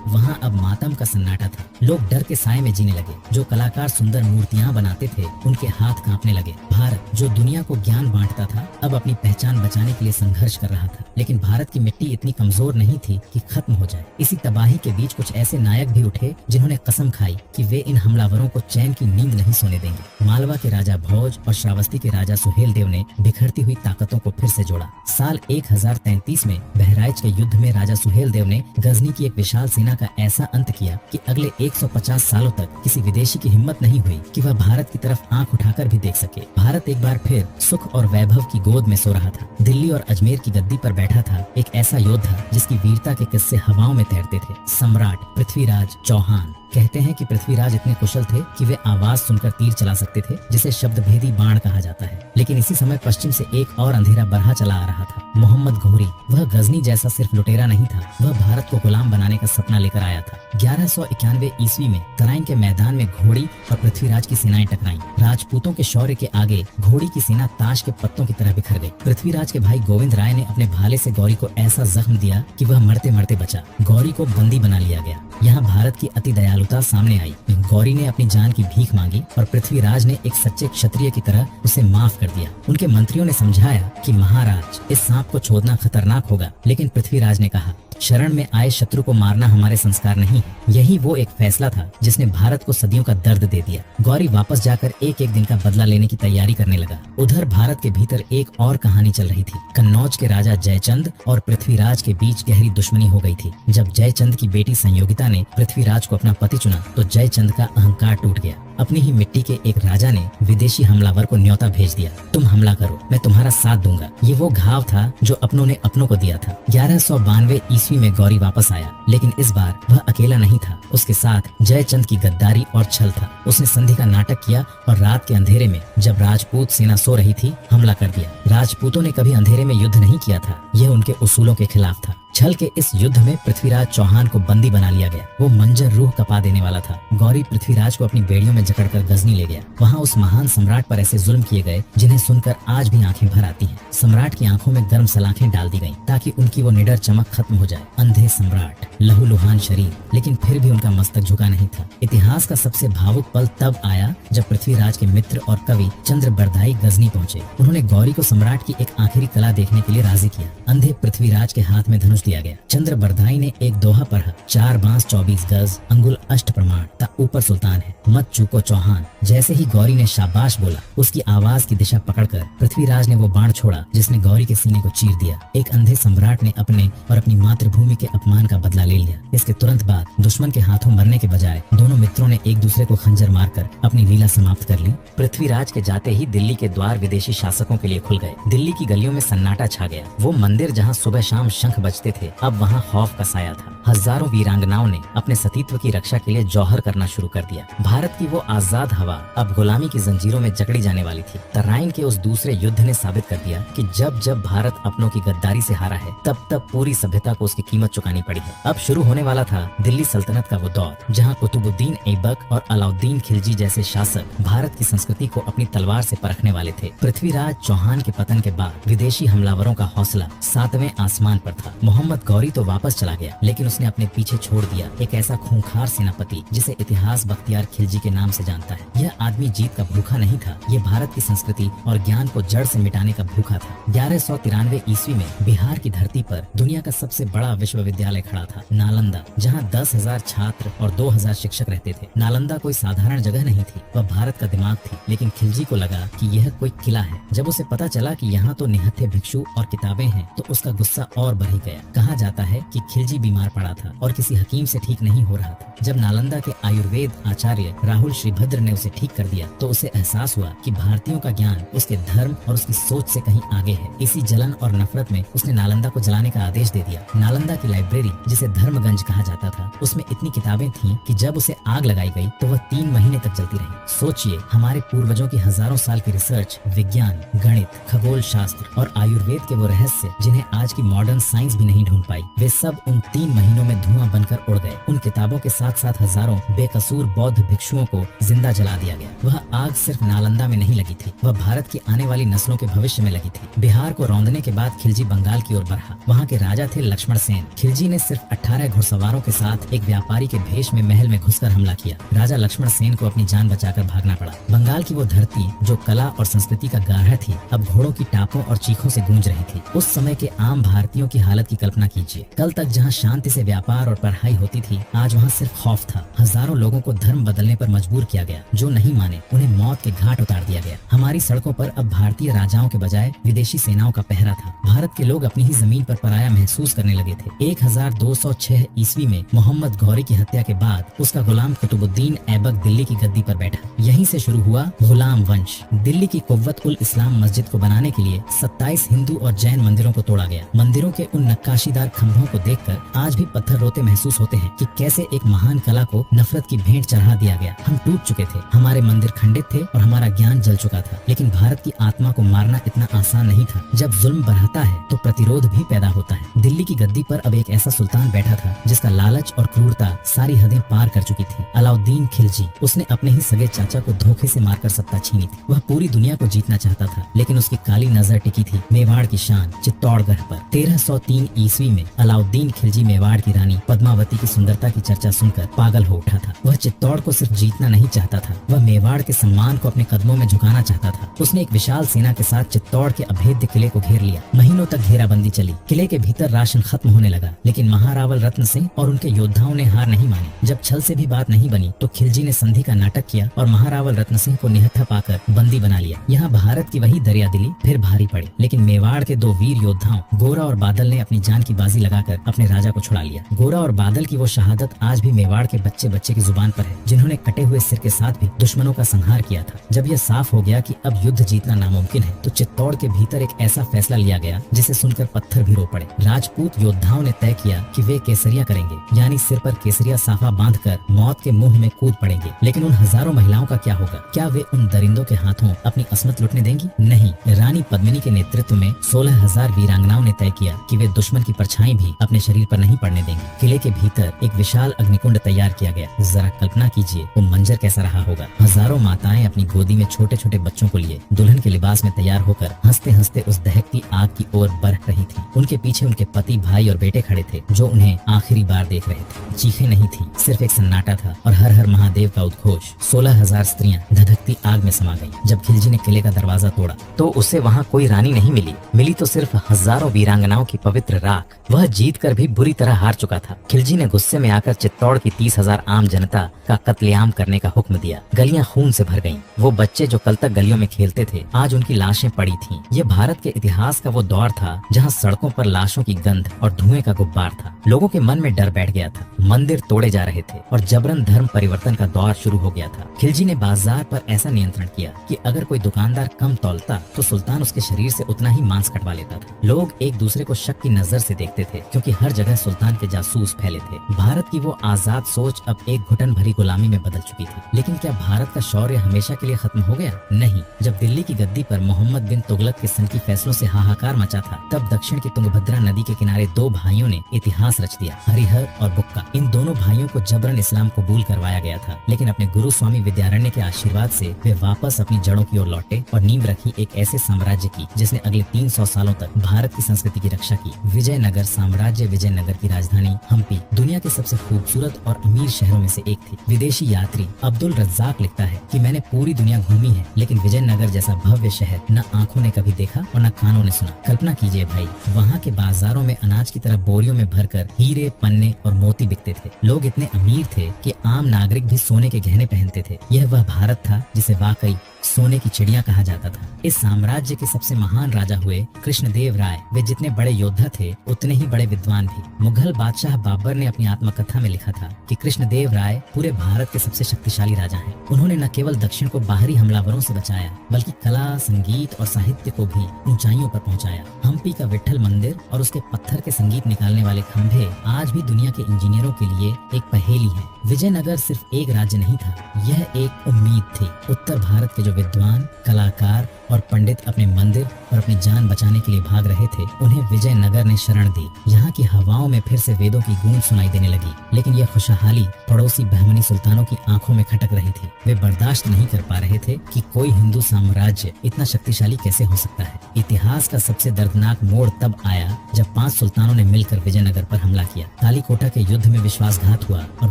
Speaker 1: वहां अब मातम का सन्नाटा था। लोग डर के साए में जीने लगे। जो कलाकार सुंदर मूर्तियां बनाते थे उनके हाथ कांपने लगे। भारत जो दुनिया को ज्ञान बांटता था अब अपनी पहचान बचाने के लिए संघर्ष कर रहा था। लेकिन भारत की मिट्टी इतनी कमजोर नहीं थी कि खत्म हो जाए। इसी तबाही के बीच कुछ ऐसे नायक भी उठे जिन्होंने कसम खाई कि वे इन हमलावरों को चैन की नींद नहीं सोने देंगे। मालवा के राजा भोज और श्रावस्ती के राजा सुहेल देव ने बिखरती हुई ताकतों को फिर से जोड़ा। साल 1033 में बहराइच के युद्ध में राजा सुहेल देव ने गजनी की एक विशाल सेना का ऐसा अंत किया कि अगले 150 सालों तक किसी विदेशी की हिम्मत नहीं हुई कि वह भारत की तरफ आंख उठाकर भी देख सके। भारत एक बार फिर सुख और वैभव की गोद में सो रहा था। दिल्ली और अजमेर की गद्दी पर बैठा था एक ऐसा योद्धा जिसकी वीरता के किस्से हवाओं में तैरते थे। सम्राट पृथ्वीराज चौहान। कहते हैं कि पृथ्वीराज इतने कुशल थे कि वे आवाज सुनकर तीर चला सकते थे जिसे शब्द भेदी बाण कहा जाता है। लेकिन इसी समय पश्चिम से एक और अंधेरा बढ़ा चला आ रहा था। मोहम्मद घोरी। वह गजनी जैसा सिर्फ लुटेरा नहीं था, वह भारत को गुलाम बनाने का सपना लेकर आया था। 1191 ईस्वी में तराइन के मैदान में घोड़ी और पृथ्वीराज की सेनाएं टकराईं। राजपूतों के शौर्य के आगे घोड़ी की सेना ताश के पत्तों की तरह बिखर गई। पृथ्वीराज के भाई गोविंद राय ने अपने भाले से गौरी को ऐसा जख्म दिया कि वह मरते मरते बचा। गौरी को बंदी बना लिया गया। यहाँ भारत की अति दयालुता सामने आई। गौरी ने अपनी जान की भीख मांगी और पृथ्वीराज ने एक सच्चे क्षत्रिय की तरह उसे माफ कर दिया। उनके मंत्रियों ने समझाया कि महाराज इस सांप को छोड़ना खतरनाक होगा, लेकिन पृथ्वीराज ने कहा शरण में आए शत्रु को मारना हमारे संस्कार नहीं है। यही वो एक फैसला था जिसने भारत को सदियों का दर्द दे दिया। गौरी वापस जाकर एक एक दिन का बदला लेने की तैयारी करने लगा। उधर भारत के भीतर एक और कहानी चल रही थी। कन्नौज के राजा जयचंद और पृथ्वीराज के बीच गहरी दुश्मनी हो गई थी। जब जयचंद की बेटी संयोगिता ने पृथ्वीराज को अपना पति चुना तो जयचंद का अहंकार टूट गया। अपनी ही मिट्टी के एक राजा ने विदेशी हमलावर को न्योता भेज दिया, तुम हमला करो, मैं तुम्हारा साथ दूंगा। ये वो घाव था जो अपनों ने अपनों को दिया था। 1192 ईस्वी में गौरी वापस आया, लेकिन इस बार वह अकेला नहीं था। उसके साथ जयचंद की गद्दारी और छल था। उसने संधि का नाटक किया और रात के अंधेरे में जब राजपूत सेना सो रही थी हमला कर दिया। राजपूतों ने कभी अंधेरे में युद्ध नहीं किया था, यह उनके उसूलों के खिलाफ था। छल के इस युद्ध में पृथ्वीराज चौहान को बंदी बना लिया गया। वो मंजर रूह कपा देने वाला था। गौरी पृथ्वीराज को अपनी बेड़ियों में जकड़कर गजनी ले गया। वहाँ उस महान सम्राट पर ऐसे जुल्म किए गए जिन्हें सुनकर आज भी आंखें भर आती हैं। सम्राट की आंखों में गर्म सलाखें डाल दी गईं ताकि उनकी वो निडर चमक खत्म हो जाए। अंधे सम्राट, लहूलुहान शरीर, लेकिन फिर भी उनका मस्तक झुका नहीं था। इतिहास का सबसे भावुक पल तब आया जब पृथ्वीराज के मित्र और कवि चंद्र बरदाई गजनी पहुँचे। उन्होंने गौरी को सम्राट की एक आखिरी कला देखने के लिए राजी किया। अंधे पृथ्वीराज के हाथ में धनुष दिया गया। चंद्र बरदाई ने एक दोहा पढ़ा, 4 बांस 24 गज, अंगुल अष्ट प्रमाण, ता ऊपर सुल्तान है, मत चूको चौहान। जैसे ही गौरी ने शाबाश बोला, उसकी आवाज की दिशा पकड़कर पृथ्वीराज ने वो बाण छोड़ा जिसने गौरी के सीने को चीर दिया। एक अंधे सम्राट ने अपने और अपनी मातृभूमि के अपमान का बदला ले लिया। इसके तुरंत बाद दुश्मन के हाथों मरने के बजाय दोनों मित्रों ने एक दूसरे को खंजर मारकर अपनी लीला समाप्त कर ली। पृथ्वीराज के जाते ही दिल्ली के द्वार विदेशी शासकों के लिए खुल गए। दिल्ली की गलियों में सन्नाटा छा गया। वो मंदिर जहाँ सुबह शाम शंख बजते थे, अब वहाँ खौफ का साया था। हजारों वीरांगनाओं ने अपने सतीत्व की रक्षा के लिए जौहर करना शुरू कर दिया। भारत की वो आजाद हवा अब गुलामी की जंजीरों में जकड़ी जाने वाली थी। तराइन के उस दूसरे युद्ध ने साबित कर दिया कि जब जब भारत अपनों की गद्दारी से हारा है, तब तब पूरी सभ्यता को उसकी कीमत चुकानी पड़ी है। अब शुरू होने वाला था दिल्ली सल्तनत का वो दौर, जहाँ कुतुबुद्दीन ऐबक और अलाउद्दीन खिलजी जैसे शासक भारत की संस्कृति को अपनी तलवार से परखने वाले थे। पृथ्वीराज चौहान के पतन के बाद विदेशी हमलावरों का हौसला 7वें आसमान पर था। मोहम्मद गौरी तो वापस चला गया, लेकिन उसने अपने पीछे छोड़ दिया एक ऐसा खूंखार सेनापति जिसे इतिहास बख्तियार खिलजी के नाम से जानता है। यह आदमी जीत का भूखा नहीं था, ये भारत की संस्कृति और ज्ञान को जड़ से मिटाने का भूखा था। 1193 ईस्वी में बिहार की धरती पर दुनिया का सबसे बड़ा विश्वविद्यालय खड़ा था, नालंदा, जहाँ 10,000 छात्र और 2,000 शिक्षक रहते थे। नालंदा कोई साधारण जगह नहीं थी, वह भारत का दिमाग थी। लेकिन खिलजी को लगा कि यह कोई किला है। जब उसे पता चला कि यहाँ तो निहत्थे भिक्षु और किताबें हैं, तो उसका गुस्सा और बढ़ ही गया। कहा जाता है कि खिलजी बीमार पड़ा था और किसी हकीम से ठीक नहीं हो रहा था। जब नालंदा के आयुर्वेद आचार्य राहुल श्रीभद्र ने उसे ठीक कर दिया, तो उसे एहसास हुआ कि भारतीयों का ज्ञान उसके धर्म और उसकी सोच से कहीं आगे है। इसी जलन और नफरत में उसने नालंदा को जलाने का आदेश दे दिया। नालंदा की लाइब्रेरी, जिसे धर्मगंज कहा जाता था, उसमें इतनी किताबें थीं कि जब उसे आग लगाई गई तो वह 3 महीने तक जलती रही। सोचिए, हमारे पूर्वजों की हजारों साल की रिसर्च, विज्ञान, गणित, खगोल शास्त्र और आयुर्वेद के वो रहस्य जिन्हें आज की मॉडर्न साइंस भी नहीं ढूंढ पाई, वे सब उन 3 महीनों में धुआं बनकर उड़ गए। उन किताबों के साथ साथ हजारों बेकसूर बौद्ध भिक्षुओं को जिंदा जला दिया गया। वह आग सिर्फ नालंदा में नहीं लगी थी, वह भारत की आने वाली नस्लों के भविष्य में लगी थी। बिहार को रौंदने के बाद खिलजी बंगाल की ओर बढ़ा। वहाँ के राजा थे लक्ष्मण सेन। खिलजी ने सिर्फ 18 घुड़सवारों के साथ एक व्यापारी के भेष में महल में घुसकर हमला किया। राजा लक्ष्मण सेन को अपनी जान बचाकर भागना पड़ा। बंगाल की वो धरती जो कला और संस्कृति का गाढ़ा थी, अब घोड़ों की टापों और चीखों से गूंज रही थी। उस समय के आम भारतीयों की हालत की कल्पना कीजिए। कल तक जहाँ शांति से व्यापार और पढ़ाई होती थी, आज वहाँ सिर्फ खौफ था। हजारों लोगों को धर्म बदलने पर मजबूर किया गया। जो नहीं माने उन्हें मौत के घाट उतार दिया गया। हमारी सड़कों पर अब भारतीय राजाओं के बजाय विदेशी सेनाओं का पहरा था। भारत के लोग अपनी ही जमीन पर पराया महसूस करने लगे थे। 1206 ईस्वी में मोहम्मद गौरी की हत्या के बाद उसका गुलाम कुतुबुद्दीन ऐबक दिल्ली की गद्दी पर बैठा। यहीं से शुरू हुआ गुलाम वंश। दिल्ली की कुव्वत उल इस्लाम मस्जिद को बनाने के लिए 27 हिंदू और जैन मंदिरों को तोड़ा गया। मंदिरों के उन नक्काशीदार खंभों को देखकर आज भी पत्थर रोते महसूस होते हैं कि कैसे एक महान कला को नफरत की भेंट चढ़ा दिया गया। हम टूट चुके थे, हमारे मंदिर खंडित थे और हमारा ज्ञान जल चुका था। लेकिन भारत की आत्मा को मारना इतना आसान नहीं था। जब जुल्म बढ़ता है तो प्रतिरोध भी पैदा होता है। दिल्ली की गद्दी पर अब एक ऐसा सुल्तान बैठा था जिसका लालच और क्रूरता सारी हदें पार कर चुकी थी। अलाउद्दीन खिलजी। उसने अपने ही सगे चाचा को धोखे से मारकर सत्ता छीनी थी। वह पूरी दुनिया को जीतना चाहता था, लेकिन उसकी काली नजर टिकी थी मेवाड़ की शान चित्तौड़गढ़ पर। 1303 ईस्वी में अलाउद्दीन खिलजी मेवाड़ की रानी पद्मावती की सुंदरता की चर्चा सुनकर पागल हो उठा था। वह चित्तौड़ को सिर्फ जीतना नहीं चाहता था, वह मेवाड़ के सम्मान को अपने कदमों में झुकाना चाहता था। उसने एक विशाल सेना के साथ चित्तौड़ के अभेद्य किले को घेर लिया। महीनों तक घेराबंदी चली। किले के भीतर राशन खत्म होने लगा, लेकिन महारावल रत्न सिंह और उनके योद्धाओं ने हार नहीं मानी। जब छल से भी बात नहीं बनी तो खिलजी ने संधि का नाटक किया और महारावल रत्न सिंह को निहत्था पाकर बंदी बना लिया। यहाँ भारत की वही दरियादिली फिर भारी पड़ी, लेकिन मेवाड़ के 2 वीर योद्धाओं गोरा और बादल ने अपनी जान की बाजी लगाकर अपने राजा को छुड़ा लिया। गोरा और बादल की वो शहादत आज भी मेवाड़ के बच्चे बच्चे की जुबान पर है, जिन्होंने कटे हुए सिर के साथ भी दुश्मनों का संहार किया था। जब यह साफ हो गया कि अब युद्ध जीतना नामुमकिन है, तो चित्तौड़ के भीतर एक ऐसा फैसला लिया गया जिसे सुनकर पत्थर भी रो पड़े। राजपूत योद्धाओं ने तय किया कि वे केसरिया करेंगे, यानी सिर पर केसरिया साफा बांधकर मौत के मुंह में कूद पड़ेंगे। लेकिन उन हजारों महिलाओं का क्या होगा? क्या वे उन दरिंदों के हाथों अपनी अस्मत लुटने देंगी? नहीं। रानी पद्मिनी के नेतृत्व में 16,000 वीरांगनाओं ने तय किया कि वे दुश्मन की परछाई भी अपने शरीर पर नहीं पड़ने देंगे। किले के भीतर एक विशाल अग्निकुंड तैयार किया गया। जरा कल्पना कीजिए वो मंजर कैसा रहा होगा। हजारों माताएं अपनी गोदी में छोटे छोटे बच्चों को लिए दुल्हन के लिबास में तैयार होकर हंसते हंसते उस दहकती आग की ओर बढ़ रही थी। उनके पीछे उनके पति, भाई और बेटे खड़े थे, जो उन्हें आखिरी बार देख रहे थे। चीखें नहीं थी, सिर्फ एक सन्नाटा था और हर हर महादेव का उद्घोष। 16,000 स्त्रियां धधकती आग में समा गईं। जब खिलजी ने किले का दरवाजा तोड़ा तो उसे वहाँ कोई रानी नहीं मिली तो सिर्फ हजारों वीरांगनाओं की पवित्र राख। वह जीत कर भी बुरी तरह हार चुका था। खिलजी ने गुस्से में आकर चित्तौड़ की 30,000 आम जनता का कत्लेआम करने का हुक्म दिया। गलियां खून से भर गईं। वो बच्चे जो कल तक गलियों में खेलते थे, आज उनकी लाशें पड़ी थीं। ये भारत के इतिहास का वो दौर था जहाँ सड़कों पर लाशों की गंध और धुएं का गुब्बार था। लोगों के मन में डर बैठ गया था। मंदिर तोड़े जा रहे थे और जबरन धर्म परिवर्तन का दौर शुरू हो गया था। खिलजी ने बाजार पर ऐसा नियंत्रण किया कि अगर कोई दुकानदार कम तौलता तो सुल्तान उसके शरीर से उतना ही मांस कटवा लेता था। लोग एक दूसरे को शक की नजर से देखते थे, क्योंकि हर जगह सुल्तान के जासूस फैले थे। भारत की वो आजाद सोच अब एक घुटन भरी गुलामी में बदल चुकी थी। लेकिन क्या भारत का शौर्य हमेशा के लिए खत्म हो गया? नहीं। जब दिल्ली की गद्दी पर मोहम्मद बिन तुगलक के सनकी फैसलों से हाहाकार मचा था, तब दक्षिण की तुंगभद्रा नदी के किनारे दो भाइयों ने इतिहास रच दिया, हरिहर और बुक्का। इन दोनों भाइयों को जबरन इस्लाम कबूल करवाया गया था, लेकिन अपने गुरु स्वामी विद्यारण्य के आशीर्वाद से वे वापस अपनी जड़ों की ओर लौटे और नींव रखी एक ऐसे साम्राज्य की जिसने अगले 300 सालों तक भारत की संस्कृति की रक्षा की। विजयनगर साम्राज्य विजयनगर की राजधानी हम्पी दुनिया के सबसे खूबसूरत और अमीर शहरों में से एक थी। विदेशी यात्री अब्दुल रज्जाक लिखता है कि मैंने पूरी दुनिया घूमी है, लेकिन विजयनगर जैसा भव्य शहर न आंखों ने कभी देखा और न कानों ने सुना। कल्पना कीजिए भाई, वहाँ के बाजारों में अनाज की तरह बोरियों में भरकर हीरे, पन्ने और मोती बिकते थे। लोग इतने अमीर थे कि आम नागरिक भी सोने के गहने पहनते थे। यह वह भारत था जिसे वाकई सोने की चिड़िया कहा जाता था। इस साम्राज्य के सबसे महान राजा हुए कृष्णदेव राय। वे जितने बड़े योद्धा थे उतने ही बड़े विद्वान भी। मुगल बादशाह बाबर ने अपनी आत्मकथा में लिखा था कि कृष्णदेव राय पूरे भारत के सबसे शक्तिशाली राजा हैं। उन्होंने न केवल दक्षिण को बाहरी हमलावरों से बचाया, बल्कि कला, संगीत और साहित्य को भी ऊंचाइयों पर पहुंचाया। हम्पी का विट्ठल मंदिर और उसके पत्थर के संगीत निकालने वाले खंभे आज भी दुनिया के इंजीनियरों के लिए एक पहेली है। विजयनगर सिर्फ एक राज्य नहीं था, यह एक उम्मीद थी। उत्तर भारत के जो विद्वान, कलाकार और पंडित अपने मंदिर और अपनी जान बचाने के लिए भाग रहे थे, उन्हें विजयनगर ने शरण दी। यहाँ की हवाओं में फिर से वेदों की गूंज सुनाई देने लगी। लेकिन यह खुशहाली पड़ोसी बहमनी सुल्तानों की आंखों में खटक रही थी। वे बर्दाश्त नहीं कर पा रहे थे कि कोई हिंदू साम्राज्य इतना शक्तिशाली कैसे हो सकता है। इतिहास का सबसे दर्दनाक मोड़ तब आया जब 5 सुल्तानों ने मिलकर विजयनगर पर हमला किया। तालीकोटा के युद्ध में विश्वासघात हुआ और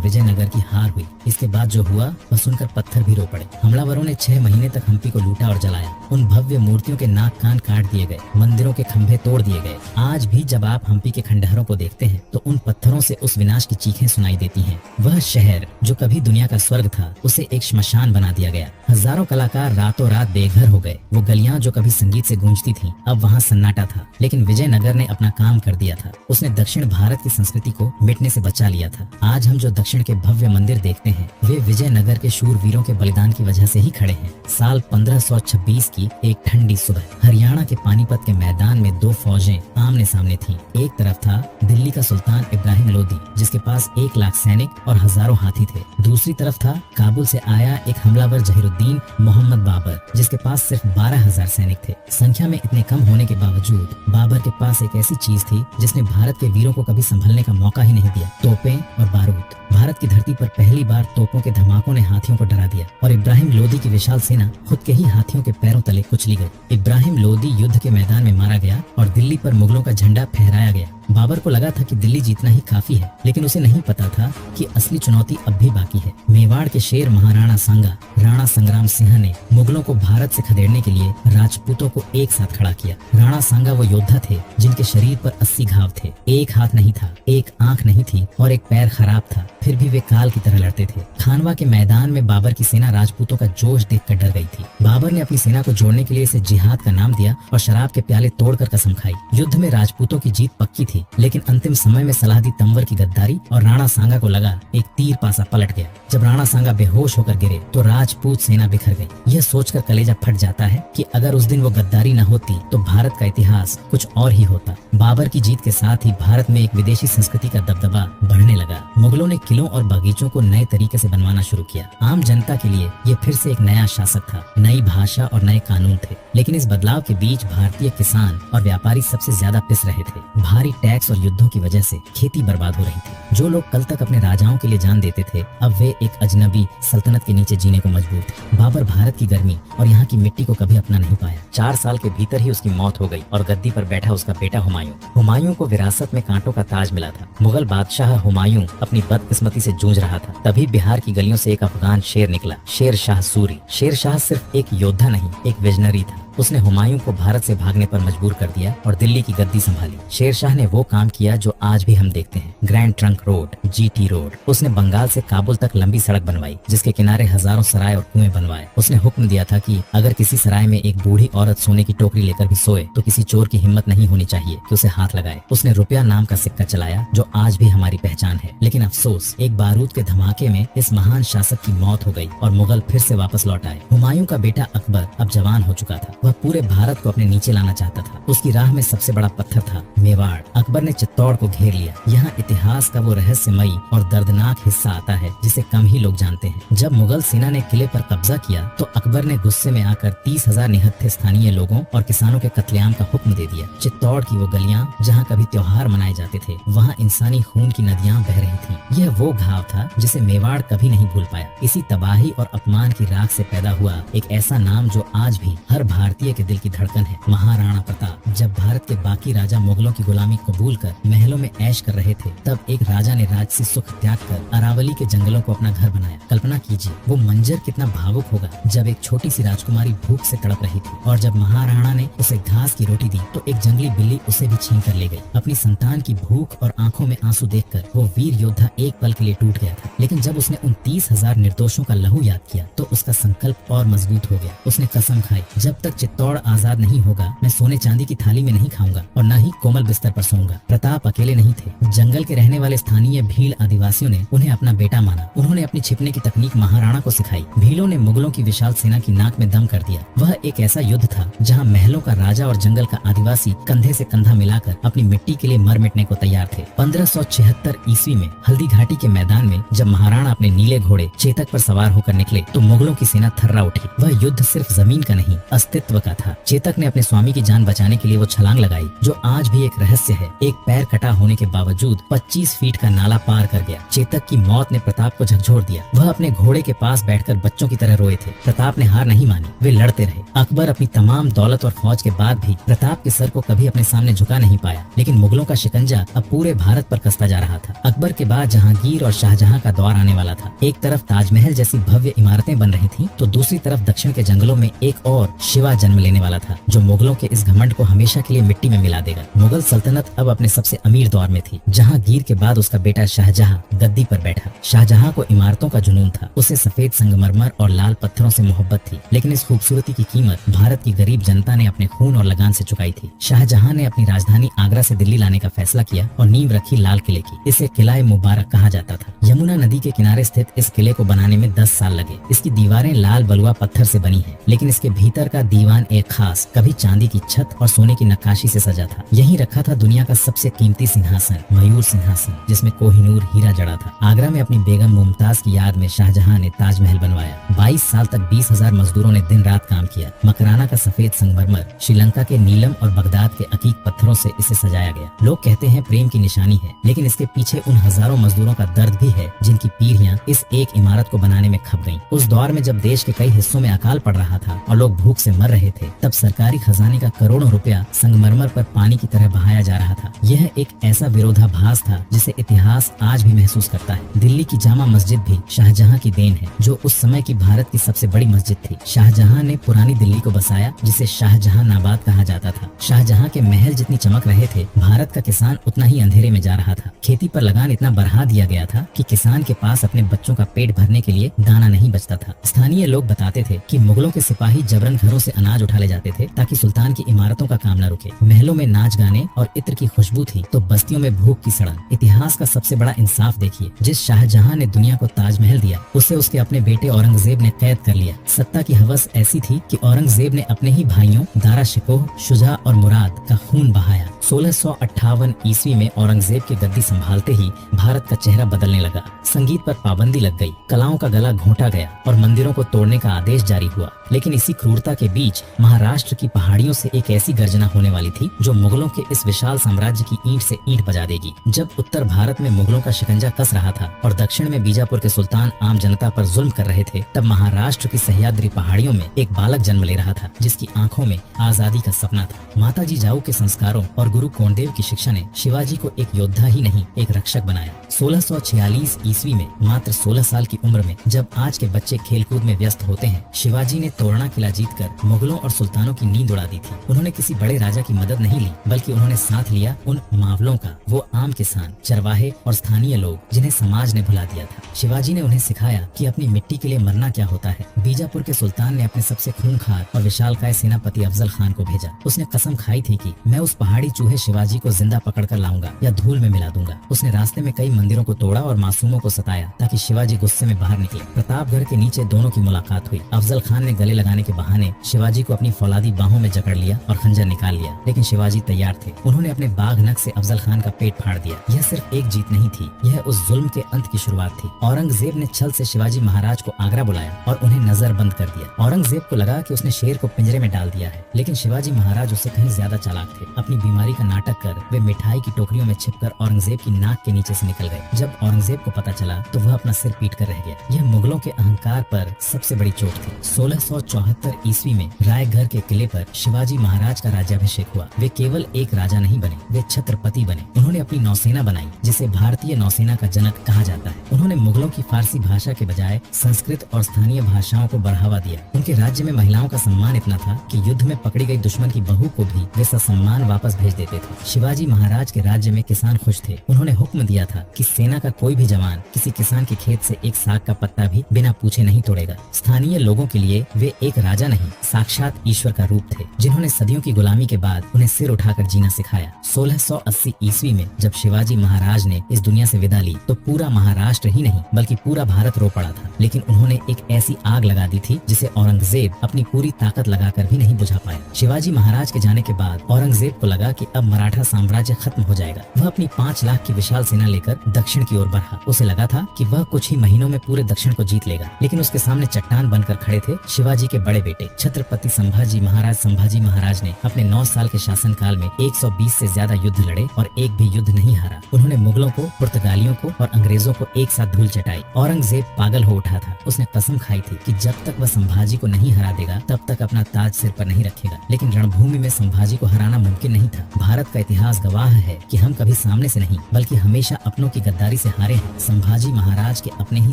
Speaker 1: विजयनगर की हार हुई। इसके बाद जो हुआ वह सुनकर पत्थर भी रो पड़े। हमलावरों ने 6 महीने तक हम्पी को लूटा और जलाया। उन भव्य मूर्तियों के नाक कान काट दिए गए, मंदिरों के खंभे तोड़ दिए गए। आज भी जब आप हम्पी के खंडहरों को देखते हैं तो उन पत्थरों से उस विनाश की चीखें सुनाई देती हैं। वह शहर जो कभी दुनिया का स्वर्ग था, उसे एक श्मशान बना दिया गया। हजारों कलाकार रातों रात बेघर हो गए। वो गलियां जो कभी संगीत से गूंजती थीं, अब वहाँ सन्नाटा था। लेकिन विजयनगर ने अपना काम कर दिया था। उसने दक्षिण भारत की संस्कृति को मिटने से बचा लिया था। आज हम जो दक्षिण के भव्य मंदिर देखते हैं, वे विजयनगर के शूरवीरों के बलिदान की वजह से ही खड़े हैं। साल 1526 की एक ठंडी सुबह हरियाणा के पानीपत के मैदान में 2 फौजें आमने सामने थीं। एक तरफ था दिल्ली का सुल्तान इब्राहिम लोदी, जिसके पास 1 लाख सैनिक और हजारों हाथी थे। दूसरी तरफ था काबुल से आया एक हमलावर जहीरुद्दीन मोहम्मद बाबर, जिसके पास सिर्फ 12,000 सैनिक थे। संख्या में इतने कम होने के बावजूद बाबर के पास एक ऐसी चीज थी जिसने भारत के वीरों को कभी संभलने का मौका ही नहीं दिया, तोपें और बारूद। भारत की धरती पर पहली बार तोपों के धमाकों ने हाथियों को डरा दिया और इब्राहिम लोदी की विशाल सेना खुद के ही हाथियों के पैरों तले कुचली गई। इब्राहिम लोदी युद्ध के मैदान में मारा गया और दिल्ली पर मुगलों का झंडा फहराया गया। बाबर को लगा था कि दिल्ली जीतना ही काफी है, लेकिन उसे नहीं पता था कि असली चुनौती अब भी बाकी है। मेवाड़ के शेर महाराणा सांगा राणा संग्राम सिंह ने मुगलों को भारत से खदेड़ने के लिए राजपूतों को एक साथ खड़ा किया। राणा सांगा वो योद्धा थे जिनके शरीर पर 80 घाव थे। एक हाथ नहीं था, एक आंख नहीं थी और एक पैर खराब था, फिर भी वे काल की तरह लड़ते थे। खानवा के मैदान में बाबर की सेना राजपूतों का जोश देखकर डर गई थी। बाबर ने अपनी सेना को जोड़ने के लिए इसे जिहाद का नाम दिया और शराब के प्याले तोड़कर कसम खाई। युद्ध में राजपूतों की जीत पक्की थी, लेकिन अंतिम समय में सलाहदी तंवर की गद्दारी और राणा सांगा को लगा एक तीर पासा पलट गया। जब राणा सांगा बेहोश होकर गिरे तो राजपूत सेना बिखर गई। यह सोचकर कलेजा फट जाता है कि अगर उस दिन वो गद्दारी न होती तो भारत का इतिहास कुछ और ही होता। बाबर की जीत के साथ ही भारत में एक विदेशी संस्कृति का दबदबा बढ़ने लगा। मुगलों ने किलों और बागीचों को नए तरीके से बनवाना शुरू किया। आम जनता के लिए ये फिर से एक नया शासक था, नई भाषा और नए कानून थे। लेकिन इस बदलाव के बीच भारतीय किसान और व्यापारी सबसे ज्यादा पिस रहे थे। भारी टैक्स और युद्धों की वजह से खेती बर्बाद हो रही थी। जो लोग कल तक अपने राजाओं के लिए जान देते थे, अब वे एक अजनबी सल्तनत के नीचे जीने को मजबूर थे। बाबर भारत की गर्मी और यहाँ की मिट्टी को कभी अपना नहीं पाया। 4 साल के भीतर ही उसकी मौत हो गई और गद्दी पर बैठा उसका बेटा हुमायूं। हुमायूं को विरासत में कांटों का ताज मिला था। मुगल बादशाह हुमायूं अपनी बदकिस्मती से जूझ रहा था। तभी बिहार की गलियों से एक अफगान शेर निकला, शेर शाह सूरी। शेर शाह सिर्फ एक योद्धा नहीं, एक विजनरी था। उसने हुमायूं को भारत से भागने पर मजबूर कर दिया और दिल्ली की गद्दी संभाली। शेर शाह ने वो काम किया जो आज भी हम देखते हैं, grand trunk road, GT road. उसने बंगाल से काबुल तक लंबी सड़क बनवाई, जिसके किनारे हजारों सराय और कुएं बनवाए। उसने हुक्म दिया था कि अगर किसी सराय में एक बूढ़ी औरत सोने की टोकरी लेकर भी सोए तो किसी चोर की हिम्मत नहीं होनी चाहिए कि उसे हाथ लगाए। उसने रुपया नाम का सिक्का चलाया जो आज भी हमारी पहचान है। लेकिन अफसोस, एक बारूद के धमाके में इस महान शासक की मौत हो गई और मुगल फिर से वापस लौट आए। हुमायूं का बेटा अकबर अब जवान हो चुका था। वह पूरे भारत को अपने नीचे लाना चाहता था। उसकी राह में सबसे बड़ा पत्थर था मेवाड़। अकबर ने चित्तौड़ को घेर लिया। यहाँ इतिहास का वो रहस्यमयी और दर्दनाक हिस्सा आता है जिसे कम ही लोग जानते हैं। जब मुगल सेना ने किले पर कब्जा किया तो अकबर ने गुस्से में आकर 30,000 निहत्थे स्थानीय लोगों और किसानों के कत्लेआम का हुक्म दे दिया। चित्तौड़ की वो गलियां जहाँ कभी त्योहार मनाए जाते थे, वहाँ इंसानी खून की नदियाँ बह रही थीं। यह वो घाव था जिसे मेवाड़ कभी नहीं भूल पाया। इसी तबाही और अपमान की राख से पैदा हुआ एक ऐसा नाम जो आज भी हर भारतीय के दिल की धड़कन है, महाराणा प्रताप। जब भारत के बाकी राजा मुगलों की गुलामी कबूल कर महलों में ऐश कर रहे थे, तब एक राजा ने राजसी सुख त्याग कर अरावली के जंगलों को अपना घर बनाया। कल्पना कीजिए वो मंजर कितना भावुक होगा जब एक छोटी सी राजकुमारी भूख से तड़प रही थी और जब महाराणा ने उसे घास की रोटी दी तो एक जंगली बिल्ली उसे भी छीन कर ले गई। अपनी संतान की भूख और आंखों में आंसू देखकर वो वीर योद्धा एक पल के लिए टूट गया था, लेकिन जब उसने उन 30,000 निर्दोषों का लहू याद किया तो उसका संकल्प और मजबूत हो गया। उसने कसम खाई, जब तक चित्तौड़ आजाद नहीं होगा मैं सोने चांदी की थाली में नहीं खाऊंगा और न ही कोमल बिस्तर पर सोऊंगा। प्रताप अकेले नहीं थे। जंगल के रहने वाले स्थानीय भील आदिवासियों ने उन्हें अपना बेटा माना। उन्होंने अपनी छिपने की तकनीक महाराणा को सिखाई। भीलों ने मुगलों की विशाल सेना की नाक में दम कर दिया। वह एक ऐसा युद्ध था जहाँ महलों का राजा और जंगल का आदिवासी कंधे से कंधा मिलाकर अपनी मिट्टी के लिए मर मिटने को तैयार थे। 1576 ईस्वी में हल्दी घाटी के मैदान में जब महाराणा अपने नीले घोड़े चेतक पर सवार होकर निकले तो मुगलों की सेना थर्रा उठी। वह युद्ध सिर्फ जमीन का नहीं, अस्तित्व का था। चेतक ने अपने स्वामी की जान बचाने के लिए वो छलांग लगाई जो आज भी एक रहस्य है। एक पैर कटा होने के बावजूद 25 फीट का नाला पार कर गया। चेतक की मौत ने प्रताप को झकझोर दिया। वह अपने घोड़े के पास बैठकर बच्चों की तरह रोए थे। प्रताप ने हार नहीं मानी, वे लड़ते रहे। अकबर अपनी तमाम दौलत और फौज के बाद भी प्रताप के सर को कभी अपने सामने झुका नहीं पाया, लेकिन मुगलों का शिकंजा अब पूरे भारत पर कसता जा रहा था। अकबर के बाद जहांगीर और शाहजहां का दौर आने वाला था। एक तरफ ताजमहल जैसी भव्य इमारतें बन रही थीं, तो दूसरी तरफ दक्षिण के जंगलों में एक और शिवा जन्म लेने वाला था जो मुगलों के इस घमंड को हमेशा के लिए मिट्टी में मिला देगा। मुगल सल्तनत अब अपने सबसे अमीर दौर में थी। जहांगीर के बाद उसका बेटा शाहजहां गद्दी पर बैठा। शाहजहां को इमारतों का जुनून था। उसे सफेद संगमरमर और लाल पत्थरों से मोहब्बत थी, लेकिन इस खूबसूरती की कीमत भारत की गरीब जनता ने अपने खून और लगान से चुकाई थी। शाहजहां ने अपनी राजधानी आगरा से दिल्ली लाने का फैसला किया और नींव रखी लाल किले की। इसे किला मुबारक कहा जाता था। यमुना नदी के किनारे स्थित इस किले को बनाने में 10 साल लगे। इसकी दीवारें लाल बलुआ पत्थर से बनी है, लेकिन इसके भीतर का दीवान एक खास, कभी चांदी की छत और सोने की नक्काशी से सजा था। यहीं रखा था दुनिया का सबसे कीमती सिंहासन, मयूर सिंहासन, जिसमें कोहिनूर हीरा जड़ा था। आगरा में अपनी बेगम मुमताज की याद में शाहजहां ने ताजमहल बनवाया। 22 साल तक 20,000 मजदूरों ने दिन रात काम किया। मकराना का सफेद संगमरमर, श्रीलंका के नीलम और बगदाद के अकीक पत्थरों से इसे सजाया गया। लोग कहते हैं प्रेम की निशानी है, लेकिन इसके पीछे उन हजारों मजदूरों का दर्द भी है जिनकी पीढ़ियां इस एक इमारत को बनाने में खप गईं। उस दौर में जब देश के कई हिस्सों में अकाल पड़ रहा था और लोग भूख से मर रहे थे, तब सरकारी खजाने का करोड़ों रुपया संगमरमर पर पानी की तरह बहाया जा रहा था। यह एक ऐसा विरोधाभास था जिसे इतिहास आज भी महसूस करता है। दिल्ली की जामा मस्जिद भी शाहजहां की देन है, जो उस समय की भारत की सबसे बड़ी मस्जिद थी। शाहजहां ने पुरानी दिल्ली को बसाया, जिसे शाहजहानाबाद कहा जाता था। शाहजहां के महल जितनी चमक रहे थे, भारत का किसान उतना ही अंधेरे में जा रहा था। खेती पर लगान इतना बढ़ा दिया गया था कि किसान के पास अपने बच्चों का पेट भरने के लिए दाना नहीं बचता था। स्थानीय लोग बताते थे कि मुगलों के सिपाही जबरन घरों से अनाज उठा ले जाते थे ताकि सुल्तान की इमारतों का काम न रुके। महलों में नाच गाने और इत्र की खुशबू थी तो बस्तियों में भूख की सड़न। इतिहास का सबसे बड़ा इंसाफ देखिए, जिस शाहजहां ने दुनिया को ताजमहल दिया, उसे उसके अपने बेटे औरंगजेब ने कैद कर लिया। सत्ता की हवस ऐसी थी कि औरंगजेब ने अपने ही भाइयों दारा शिकोह, शुजा और मुराद का खून बहाया। 1658 ईस्वी में औरंगजेब की गद्दी संभालते ही भारत का चेहरा बदलने लगा। संगीत पर पाबंदी लग गई, कलाओं का गला घोंटा गया और मंदिरों को तोड़ने का आदेश जारी हुआ। लेकिन इसी क्रूरता के बीच महाराष्ट्र की पहाड़ियों से एक ऐसी गर्जना होने वाली थी जो मुगलों के इस विशाल साम्राज्य की ईंट से ईंट बजा देगी। जब उत्तर भारत में मुगलों का शिकंजा कस रहा था और दक्षिण में बीजापुर के सुल्तान आम जनता पर जुल्म कर रहे थे, तब महाराष्ट्र की सह्याद्री पहाड़ियों में एक बालक जन्म ले रहा था जिसकी आंखों में आजादी का सपना था। माताजी जाऊ के संस्कारों और गुरु कोंडेव की शिक्षा ने शिवाजी को एक योद्धा ही नहीं, एक रक्षक बनाया। 1646 ईस्वी में मात्र 16 साल की उम्र में, जब आज के बच्चे खेलकूद में व्यस्त होते हैं, शिवाजी ने तोरणा किला जीतकर मुगलों और सुल्तानों की नींद उड़ा दी थी। उन्होंने किसी बड़े राजा की मदद नहीं ली, बल्कि उन्होंने साथ लिया उन मावलों का, वो आम किसान, चरवाहे और स्थानीय लोग जिन्हें समाज ने भुला दिया था। शिवाजी ने उन्हें सिखाया कि अपनी मिट्टी के लिए मरना क्या होता है। बीजापुर के सुल्तान ने अपने सबसे खूंखार और विशालकाय सेनापति अफजल खान को भेजा। उसने कसम खाई थी कि मैं उस पहाड़ी चूहे तुहे शिवाजी को जिंदा पकड़कर लाऊंगा या धूल में मिला दूंगा। उसने रास्ते में कई मंदिरों को तोड़ा और मासूमों को सताया ताकि शिवाजी गुस्से में बाहर निकले। प्रतापगढ़ के नीचे दोनों की मुलाकात हुई। अफजल खान ने गले लगाने के बहाने शिवाजी को अपनी फौलादी बाहों में जकड़ लिया और खंजर निकाल लिया, लेकिन शिवाजी तैयार थे। उन्होंने अपने बाघ नख से अफजल खान का पेट फाड़ दिया। यह सिर्फ एक जीत नहीं थी, यह उस जुल्म के अंत की शुरुआत थी। औरंगजेब ने छल से शिवाजी महाराज को आगरा बुलाया और उन्हें नजरबंद कर दिया। औरंगजेब को लगा कि उसने शेर को पिंजरे में डाल दिया है, लेकिन शिवाजी महाराज उससे कहीं ज्यादा चालाक थे। अपनी बीमारी का नाटक कर वे मिठाई की टोकरियों में छिपकर औरंगजेब की नाक के नीचे से निकल गए। जब औरंगजेब को पता चला तो वह अपना सिर पीट कर रह गया। यह मुगलों के अहंकार पर सबसे बड़ी चोट थी। 1674 ईस्वी में रायगढ़ के किले पर शिवाजी महाराज का राज्याभिषेक हुआ। वे केवल एक राजा नहीं बने, वे छत्रपति बने। उन्होंने अपनी नौसेना बनाई, जिसे भारतीय नौसेना का जनक कहा जाता है। उन्होंने मुगलों की फारसी भाषा के बजाय संस्कृत और स्थानीय भाषाओं को बढ़ावा दिया। उनके राज्य में महिलाओं का सम्मान इतना था कि युद्ध में पकड़ी गई दुश्मन की बहू को भी वे ससम्मान वापस भेज देते थे। शिवाजी महाराज के राज्य में किसान खुश थे। उन्होंने हुक्म दिया था कि सेना का कोई भी जवान किसी किसान के खेत से एक साग का पत्ता भी बिना पूछे नहीं तोड़ेगा। स्थानीय लोगों के लिए वे एक राजा नहीं, साक्षात ईश्वर का रूप थे, जिन्होंने सदियों की गुलामी के बाद उन्हें सिर उठाकर जीना सिखाया। 1680 ईस्वी में जब शिवाजी महाराज ने इस दुनिया से विदा ली तो पूरा महाराष्ट्र ही नहीं बल्कि पूरा भारत रो पड़ा था। लेकिन उन्होंने एक ऐसी आग लगा दी थी जिसे औरंगजेब अपनी पूरी ताकत लगाकर भी नहीं बुझा पाया। शिवाजी महाराज के जाने के बाद औरंगजेब को लगा कि अब मराठा साम्राज्य खत्म हो जाएगा। वह अपनी 5 लाख की विशाल सेना लेकर दक्षिण की ओर बढ़ा। उसे लगा था कि वह कुछ ही महीनों में पूरे दक्षिण को जीत लेगा, लेकिन उसके सामने चट्टान बनकर खड़े थे शिवाजी के बड़े बेटे छत्रपति संभाजी महाराज ने अपने 9 साल के शासनकाल में 120 से ज्यादा युद्ध लड़े और एक भी युद्ध नहीं हारा। उन्होंने मुगलों को, पुर्तगालियों को और अंग्रेजों को एक साथ धूल चटाई। औरंगजेब पागल हो उठा था। उसने कसम खाई थी कि जब तक वह संभाजी को नहीं हरा देगा तब तक अपना ताज सिर पर नहीं रखेगा। लेकिन रणभूमि में संभाजी को हराना मुमकिन नहीं था। भारत का इतिहास गवाह है कि हम कभी सामने से नहीं बल्कि हमेशा अपनों की गद्दारी से हारे हैं। संभाजी महाराज के अपने ही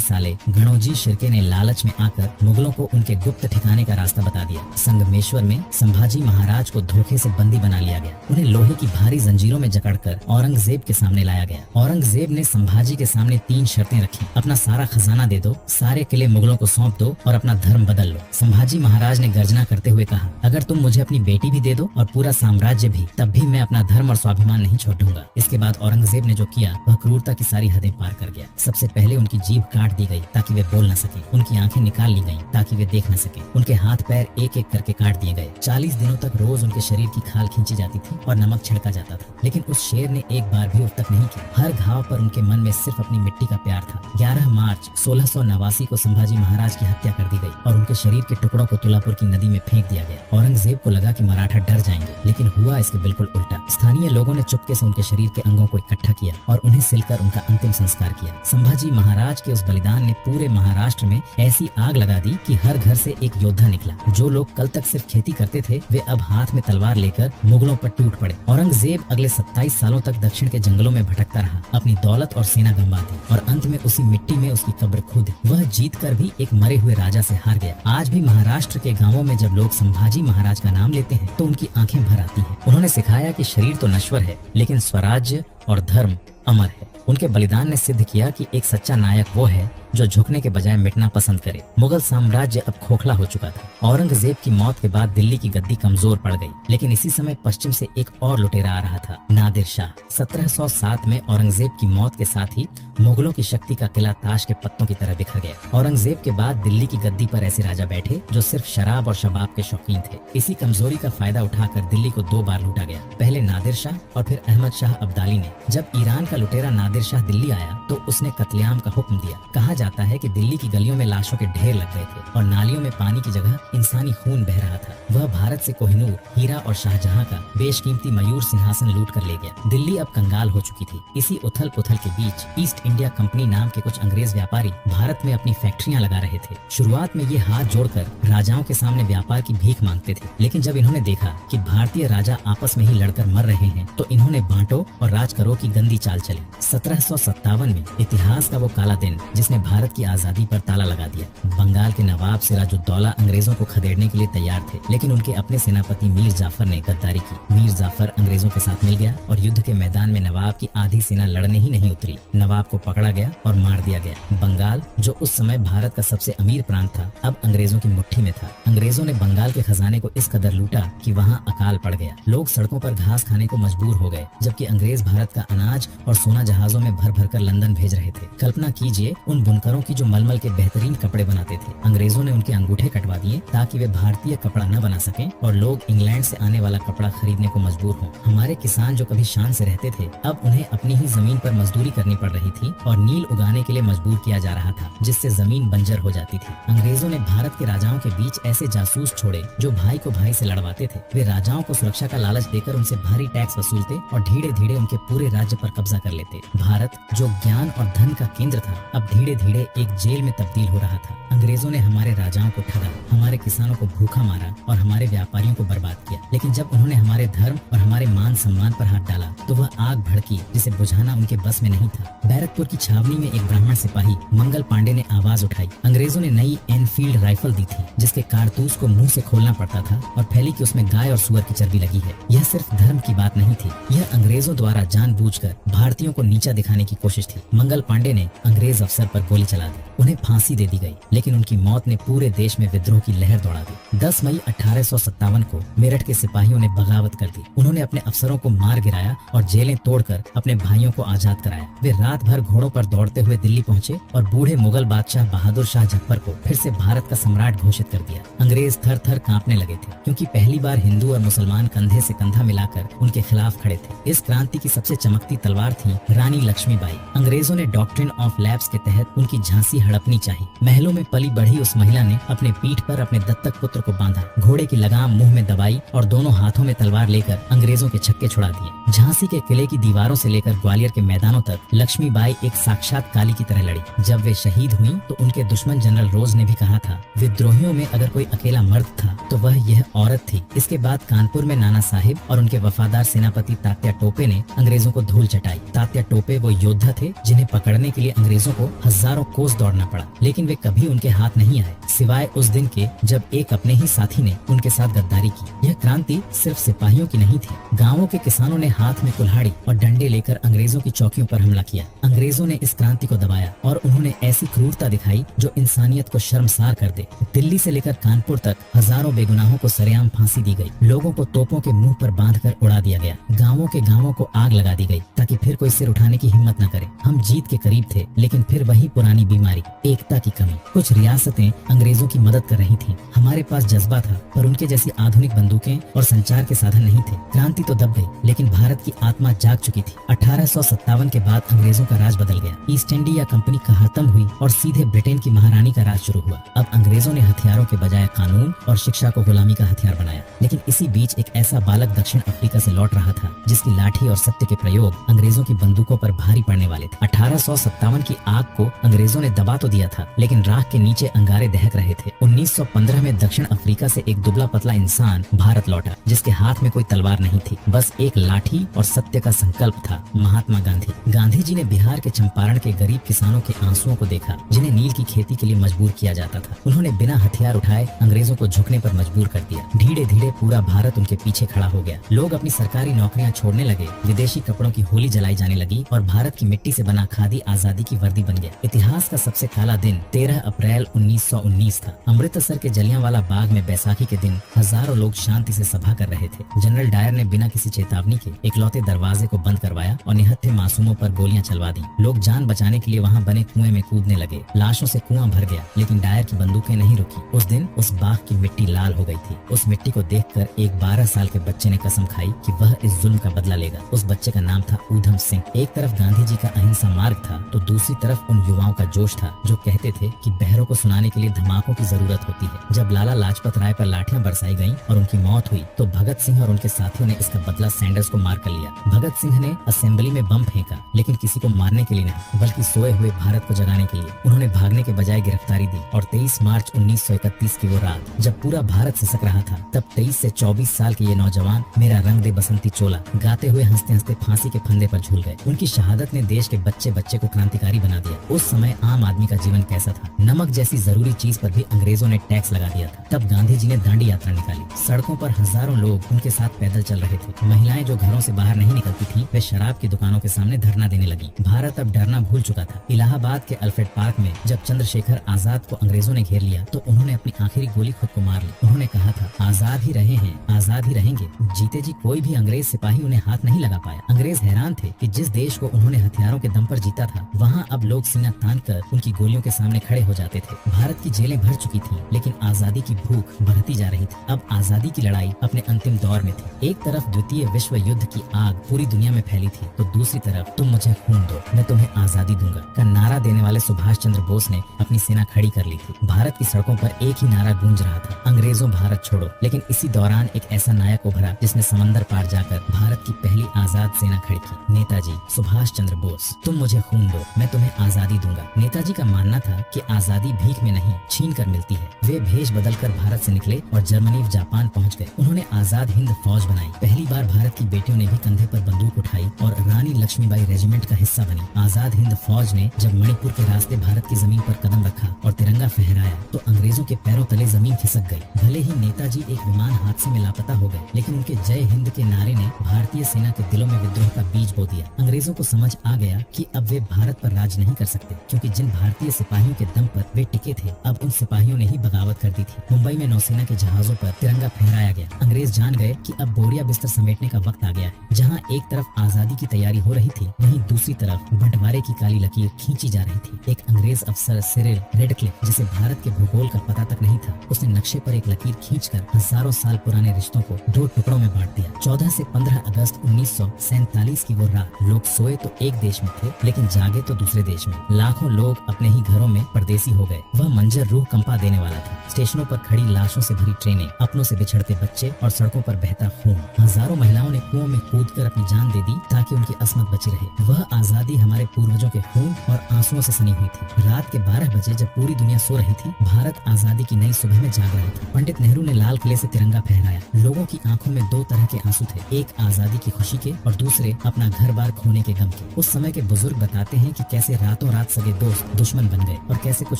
Speaker 1: साले गणोजी शिर्के ने लालच में आकर मुगलों को उनके गुप्त ठिकाने का रास्ता बता दिया। संगमेश्वर में संभाजी महाराज को धोखे से बंदी बना लिया गया। उन्हें लोहे की भारी जंजीरों में जकड़कर औरंगजेब के सामने लाया गया। औरंगजेब ने संभाजी के सामने 3 शर्तें रखी। अपना सारा खजाना दे दो, सारे किले मुगलों को सौंप दो और अपना धर्म बदल लो। संभाजी महाराज ने गर्जना करते हुए कहा, अगर तुम मुझे अपनी बेटी भी दे दो और पूरा साम्राज्य भी, तब भी मैं अपना धर्म और स्वाभिमान नहीं छोड़ दूंगा। इसके बाद औरंगजेब ने जो किया वह क्रूरता की सारी हदें पार कर गया। सबसे पहले उनकी जीभ काट दी गई ताकि वे बोल न सके। उनकी आंखें निकाल ली गईं ताकि वे देख न सके। उनके हाथ पैर एक एक करके काट दिए गए। 40 दिनों तक रोज उनके शरीर की खाल खींची जाती थी और नमक छिड़का जाता था, लेकिन उस शेर ने एक बार भी उफ तक नहीं किया। हर घाव पर उनके मन में सिर्फ अपनी मिट्टी का प्यार था। 11 मार्च 1689 को संभाजी महाराज की हत्या कर दी गई और उनके शरीर के टुकड़ों को तुलापुर की नदी में फेंक दिया गया। औरंगजेब को लगा कि मराठा डर जाएंगे, लेकिन हुआ इसके बिल्कुल उल्टा। स्थानीय लोगों ने चुपके से उनके शरीर के अंगों को इकट्ठा किया और उन्हें सिलकर उनका अंतिम संस्कार किया। संभाजी महाराज के उस बलिदान ने पूरे महाराष्ट्र में ऐसी आग लगा दी कि हर घर से एक योद्धा निकला। जो लोग कल तक सिर्फ खेती करते थे वे अब हाथ में तलवार लेकर मुगलों पर टूट पड़े। औरंगजेब अगले 27 सालों तक दक्षिण के जंगलों में भटकता रहा, अपनी दौलत और सेना गंवा दी और अंत में उसी मिट्टी में उसकी कब्र खुद। वह जीत कर भी एक मरे हुए राजा से हार गया। आज भी महाराष्ट्र के गांवों में जब लोग संभाजी महाराज का नाम लेते हैं तो उनकी आंखें भर आती हैं। उन्होंने सिखाया कि शरीर तो नश्वर है लेकिन स्वराज्य और धर्म अमर है। उनके बलिदान ने सिद्ध किया कि एक सच्चा नायक वो है जो झुकने के बजाय मिटना पसंद करे। मुगल साम्राज्य अब खोखला हो चुका था। औरंगजेब की मौत के बाद दिल्ली की गद्दी कमजोर पड़ गई, लेकिन इसी समय पश्चिम से एक और लुटेरा आ रहा था, नादिर शाह। 1707 में औरंगजेब की मौत के साथ ही मुगलों की शक्ति का किला ताश के पत्तों की तरह बिखर गया। औरंगजेब के बाद दिल्ली की गद्दी पर ऐसे राजा बैठे जो सिर्फ शराब और शबाब के शौकीन थे। इसी कमजोरी का फायदा उठाकर दिल्ली को 2 बार लूटा गया, पहले नादिर शाह और फिर अहमद शाह अब्दाली ने। जब ईरान का लुटेरा नादिर शाह दिल्ली आया तो उसने कत्लेआम का हुक्म दिया। कहा जाता है कि दिल्ली की गलियों में लाशों के ढेर लग गए थे और नालियों में पानी की जगह इंसानी खून बह रहा था। वह भारत से कोहिनूर, हीरा और शाहजहां का बेशकीमती मयूर सिंहासन लूट कर ले गया। दिल्ली अब कंगाल हो चुकी थी। इसी उथल पुथल के बीच ईस्ट इंडिया कंपनी नाम के कुछ अंग्रेज व्यापारी भारत में अपनी फैक्ट्रियां लगा रहे थे। शुरुआत में ये हाथ जोड़कर राजाओं के सामने व्यापार की भीख मांगते थे, लेकिन जब इन्होंने देखा कि भारतीय राजा आपस में ही लड़कर मर रहे हैं तो इन्होंने बांटो और राज करो की गंदी चाल चली। 1757 में इतिहास का वो काला दिन जिसने भारत की आजादी पर ताला लगा दिया। बंगाल के नवाब सिराजुद्दौला अंग्रेजों को खदेड़ने के लिए तैयार थे, लेकिन उनके अपने सेनापति मीर जाफर ने गद्दारी की। मीर जाफर अंग्रेजों के साथ मिल गया और युद्ध के मैदान में नवाब की आधी सेना लड़ने ही नहीं उतरी। नवाब को पकड़ा गया और मार दिया गया। बंगाल, जो उस समय भारत का सबसे अमीर प्रांत था, अब अंग्रेजों की मुट्ठी में था। अंग्रेजों ने बंगाल के खजाने को इस कदर लूटा कि वहाँ अकाल पड़ गया। लोग सड़कों पर घास खाने को मजबूर हो गए, जबकि अंग्रेज भारत का अनाज और सोना जहाजों में भर भर कर लंदन भेज रहे थे। कल्पना कीजिए उन बुनकरों की जो मलमल के बेहतरीन कपड़े बनाते थे। अंग्रेजों ने उनके अंगूठे कटवा दिए ताकि वे भारतीय कपड़ा न बना सकें और लोग इंग्लैंड से आने वाला कपड़ा खरीदने को मजबूर हों। हमारे किसान जो कभी शान से रहते थे, अब उन्हें अपनी ही जमीन पर मजदूरी करनी पड़ रही थी और नील उगाने के लिए मजबूर किया जा रहा था, जिससे जमीन बंजर हो जाती थी। अंग्रेजों ने भारत के राजाओं के बीच ऐसे जासूस छोड़े जो भाई को भाई से लड़वाते थे। वे राजाओं को सुरक्षा का लालच देकर उनसे भारी टैक्स वसूलते और धीरे धीरे उनके पूरे राज्य पर कब्जा कर लेते। भारत, जो ज्ञान और धन का केंद्र था, अब धीरे धीरे एक जेल में तब्दील हो रहा था। अंग्रेजों ने हमारे राजाओं को ठगा, हमारे किसानों को भूखा मारा और हमारे व्यापारियों को बर्बाद किया। लेकिन जब उन्होंने हमारे धर्म और हमारे मान सम्मान पर हाथ डाला तो वह आग भड़की जिसे बुझाना उनके बस में नहीं था। बैरकपुर की छावनी में एक ब्राह्मण सिपाही मंगल पांडे ने आवाज उठाई। अंग्रेजों ने नई एनफील्ड राइफल दी थी, जिसके कारतूस को मुंह से खोलना पड़ता था और फैली कि उसमें गाय और सुअर की चर्बी लगी है। यह सिर्फ धर्म की बात नहीं थी, यह अंग्रेजों द्वारा जानबूझकर भारतीयों को नीचा दिखाने की कोशिश थी। मंगल पांडे ने अंग्रेज अफसर पर गोली चला दी, उन्हें फांसी दे दी गई, लेकिन उनकी मौत ने पूरे देश में विद्रोह की लहर दौड़ा दी। 10 मई 1857 को मेरठ के सिपाहियों ने बगावत कर दी। उन्होंने अपने अफसरों को मार गिराया और जेलें तोड़कर अपने भाइयों को आजाद कराया। वे रात भर घोड़ों पर दौड़ते हुए दिल्ली पहुंचे और बूढ़े मुगल बादशाह बहादुर शाह जफर को फिर से भारत का सम्राट घोषित कर दिया। अंग्रेज थर थर कांपने लगे थे, क्योंकि पहली बार हिंदू और मुसलमान कंधे से कंधा मिलाकर उनके खिलाफ खड़े थे। इस क्रांति की सबसे चमकती तलवार थी रानी लक्ष्मीबाई। अंग्रेजों ने डॉक्ट्रिन ऑफ लैप्स के तहत उनकी झांसी हड़पनी चाहिए। महलों में पली बढ़ी उस महिला ने अपने पीठ पर अपने दत्तक पुत्र को बांधा, घोड़े की लगाम मुंह में दबाई और दोनों हाथों में तलवार लेकर अंग्रेजों के छक्के छुड़ा दिए। झांसी के किले की दीवारों से लेकर ग्वालियर के मैदानों तक लक्ष्मीबाई एक साक्षात काली की तरह लड़ी। जब वे शहीद हुई तो उनके दुश्मन जनरल रोज ने भी कहा था, विद्रोहियों में अगर कोई अकेला मर्द था तो वह यह औरत थी। इसके बाद कानपुर में नाना साहिब और उनके वफादार सेनापति तात्या टोपे ने अंग्रेजों को धूल चटाई। तात्या टोपे वो योद्धा थे जिन्हें पकड़ने के लिए अंग्रेजों को हजारों कोस दौड़ना पड़ा, लेकिन वे कभी उनके हाथ नहीं आए, सिवाय उस दिन के जब एक अपने ही साथी ने उनके साथ गद्दारी की। यह क्रांति सिर्फ सिपाहियों की नहीं थी। गांवों के किसानों ने हाथ में कुल्हाड़ी और डंडे लेकर अंग्रेजों की चौकियों पर हमला किया। अंग्रेजों ने इस क्रांति को दबाया और उन्होंने ऐसी क्रूरता दिखाई जो इंसानियत को शर्मसार कर दे। दिल्ली से लेकर कानपुर तक हजारों बेगुनाहों को सरेआम फांसी दी गई। लोगों को तोपों के मुंह पर बांधकर उड़ा दिया गया। गांवों के गांवों को आग लगा दी गई ताकि फिर कोई सिर उठाने की हिम्मत न करे। हम जीत के करीब थे, लेकिन फिर वही पुरानी बीमारी, एकता की कमी। कुछ रियासतें अंग्रेजों की मदद कर रही थीं। हमारे पास जज्बा था, पर उनके जैसी आधुनिक बंदूकें और संचार के साधन नहीं थे। क्रांति तो दब गई, लेकिन भारत की आत्मा जाग चुकी थी। 1857 के बाद अंग्रेजों का राज बदल गया। ईस्ट इंडिया कंपनी खत्म हुई और सीधे ब्रिटेन की महारानी का राज शुरू हुआ। अब अंग्रेजों ने हथियारों के बजाय कानून और शिक्षा को गुलामी का हथियार बनाया। लेकिन इसी बीच एक ऐसा बालक दक्षिण अफ्रीका से लौट रहा था जिसकी लाठी और सत्य के प्रयोग अंग्रेजों की बंदूकों पर भारी पड़ने वाले थे। 1857 की आग को अंग्रेजों ने दबा तो दिया था, लेकिन राख के नीचे अंगारे दहक रहे थे। 1915 में दक्षिण अफ्रीका से एक दुबला पतला इंसान भारत लौटा, जिसके हाथ में कोई तलवार नहीं थी, बस एक लाठी और सत्य का संकल्प था, महात्मा गांधी। गांधी जी ने बिहार के चंपारण के गरीब किसानों के आंसुओं को देखा, जिन्हें नील की खेती के लिए मजबूर किया जाता था। उन्होंने बिना हथियार उठाए अंग्रेजों को झुकने पर मजबूर कर दिया। धीरे धीरे पूरा भारत उनके पीछे खड़ा हो गया। लोग अपनी सरकारी नौकरियां छोड़ने लगे, विदेशी कपड़ों की होली जलाई जाने लगी और भारत की मिट्टी से बना खादी आजादी की वर्दी बन गया। इतिहास का सबसे काला दिन 13 अप्रैल 1919 था। अमृतसर के जलियांवाला बाग में बैसाखी के दिन हजारों लोग शांति से सभा कर रहे थे। जनरल डायर ने बिना किसी चेतावनी के इकलौते दरवाजे को बंद करवाया और निहत्थे मासूमों पर गोलियां चलवा दी। लोग जान बचाने के लिए वहां बने कुएं में कूदने लगे। लाशों से कुआं भर गया, लेकिन डायर की बंदूकें नहीं रुकी। उस दिन उस बाग की मिट्टी लाल हो गई थी। उस मिट्टी को देखकर एक 12 साल के बच्चे ने कसम खाई कि वह इस जुल्म का बदला लेगा। उस बच्चे का नाम था ऊधम सिंह। एक तरफ गांधी जी का अहिंसा मार्ग था, तो दूसरी तरफ उन युवाओं का जोश था जो कहते थे कि बहरों को सुनाने के लिए धमाल धमाकों की जरूरत होती है। जब लाला लाजपत राय पर लाठियां बरसाई गईं और उनकी मौत हुई तो भगत सिंह और उनके साथियों ने इसका बदला सैंडर्स को मार कर लिया। भगत सिंह ने असेंबली में बम फेंका, लेकिन किसी को मारने के लिए नहीं, बल्कि सोए हुए भारत को जगाने के लिए। उन्होंने भागने के बजाय गिरफ्तारी दी और 23 मार्च 1931 की वो रात जब पूरा भारत सिसक रहा था, तब 23 से 24 साल के ये नौजवान मेरा रंग दे बसंती चोला गाते हुए हंसते हंसते फांसी के फंदे पर झूल गए। उनकी शहादत ने देश के बच्चे बच्चे को क्रांतिकारी बना दिया। उस समय आम आदमी का जीवन कैसा था? नमक जैसी जरूरी चीज पर भी अंग्रेजों ने टैक्स लगा दिया था। तब गांधी जी ने दांडी यात्रा निकाली। सड़कों पर हजारों लोग उनके साथ पैदल चल रहे थे। महिलाएं जो घरों से बाहर नहीं निकलती थी, वे शराब की दुकानों के सामने धरना देने लगी। भारत अब डरना भूल चुका था। इलाहाबाद के अल्फ्रेड पार्क में जब चंद्रशेखर आजाद को अंग्रेजों ने घेर लिया तो उन्होंने अपनी आखिरी गोली खुद को मार ली। उन्होंने कहा था, आजाद ही रहे हैं, आजाद ही रहेंगे। जीते जी कोई भी अंग्रेज सिपाही उन्हें हाथ नहीं लगा पाया। अंग्रेज हैरान थे कि जिस देश को उन्होंने हथियारों के दम पर जीता था, वहाँ अब लोग सीना तान कर उनकी गोलियों के सामने खड़े हो जाते थे। भारत की जेलें भर चुकी थी, लेकिन आजादी की भूख बढ़ती जा रही थी। अब आजादी की लड़ाई अपने अंतिम दौर में थी। एक तरफ द्वितीय विश्व युद्ध की आग पूरी दुनिया में फैली थी, तो दूसरी तरफ तुम मुझे खून दो, मैं तुम्हें आजादी दूंगा का नारा देने वाले सुभाष चंद्र बोस ने अपनी सेना खड़ी कर ली थी। भारत की सड़कों पर एक ही नारा गूंज रहा था, अंग्रेजों भारत छोड़ो। लेकिन इसी दौरान एक ऐसा नायक उभरा जिसने समंदर पार जाकर भारत की पहली आजाद सेना खड़ी की, नेताजी सुभाष चंद्र बोस। तुम मुझे खून दो, मैं तुम्हें आजादी दूंगा। नेताजी का मानना था कि आजादी भीख में नहीं, छीन कर मिलती है। वे भेष बदलकर भारत से निकले और जर्मनी जापान पहुंच गए। उन्होंने आजाद हिंद फौज बनाई। पहली बार भारत की बेटियों ने भी कंधे पर बंदूक उठाई और रानी लक्ष्मीबाई रेजिमेंट का हिस्सा बनी। आजाद हिंद फौज ने जब मणिपुर के रास्ते भारत की जमीन पर कदम रखा और तिरंगा फहराया तो अंग्रेजों के पैरों तले जमीन खिसक गई। भले ही नेताजी एक विमान हादसे में लापता हो गए, लेकिन उनके जय हिंद के नारे ने भारतीय सेना के दिलों में विद्रोह का बीज बो दिया। अंग्रेजों को समझ आ गया कि अब वे भारत पर राज नहीं कर सकते, क्योंकि जिन भारतीय सिपाहियों के दम पर वे टिके थे, अब उन सिपाहियों ने ही बगावत कर दी थी। मुंबई में नौसेना के जहाजों पर तिरंगा फहराया गया। अंग्रेज जान गए कि अब बोरिया बिस्तर समेटने का वक्त आ गया है। जहाँ एक तरफ आजादी की तैयारी हो रही थी, वहीं दूसरी तरफ बंटवारे की काली लकीर खींची जा रही थी। एक अंग्रेज अफसर सिरिल रेडक्लिफ, जिसे भारत के भूगोल का पता तक नहीं था, उसने नक्शे पर एक लकीर खींचकर हजारों साल पुराने रिश्तों को दो टुकड़ों में बांट दिया। 14 से 15 अगस्त 1947 की वो रात लोग सोए तो एक देश में थे, लेकिन जागे तो दूसरे देश में। लाखों लोग अपने ही घरों में परदेसी हो गए। वह मंजर रूह कंपा देने वाला था। स्टेशनों पर खड़ी लाशों से भरी ट्रेनें, अपनों से बिछड़ते बच्चे और सड़कों पर बहता खून। हजारों महिलाओं ने कुओं में कूदकर अपनी जान दे दी ताकि उनकी अस्मत बची रहे। वह आजादी हमारे पूर्वजों के खून और आंसुओं से सनी हुई थी। रात के 12 बजे जब पूरी दुनिया सो रही थी, भारत आजादी की नई सुबह में जाग रहा था। पंडित नेहरू ने लाल किले से तिरंगा फहराया। लोगों की आंखों में दो तरह के आंसू थे, एक आजादी की खुशी के और दूसरे अपना घर बार खोने के गम के। उस समय के बुजुर्ग बताते हैं कि कैसे रातों रात सगे दोस्त दुश्मन बन गए और कैसे कुछ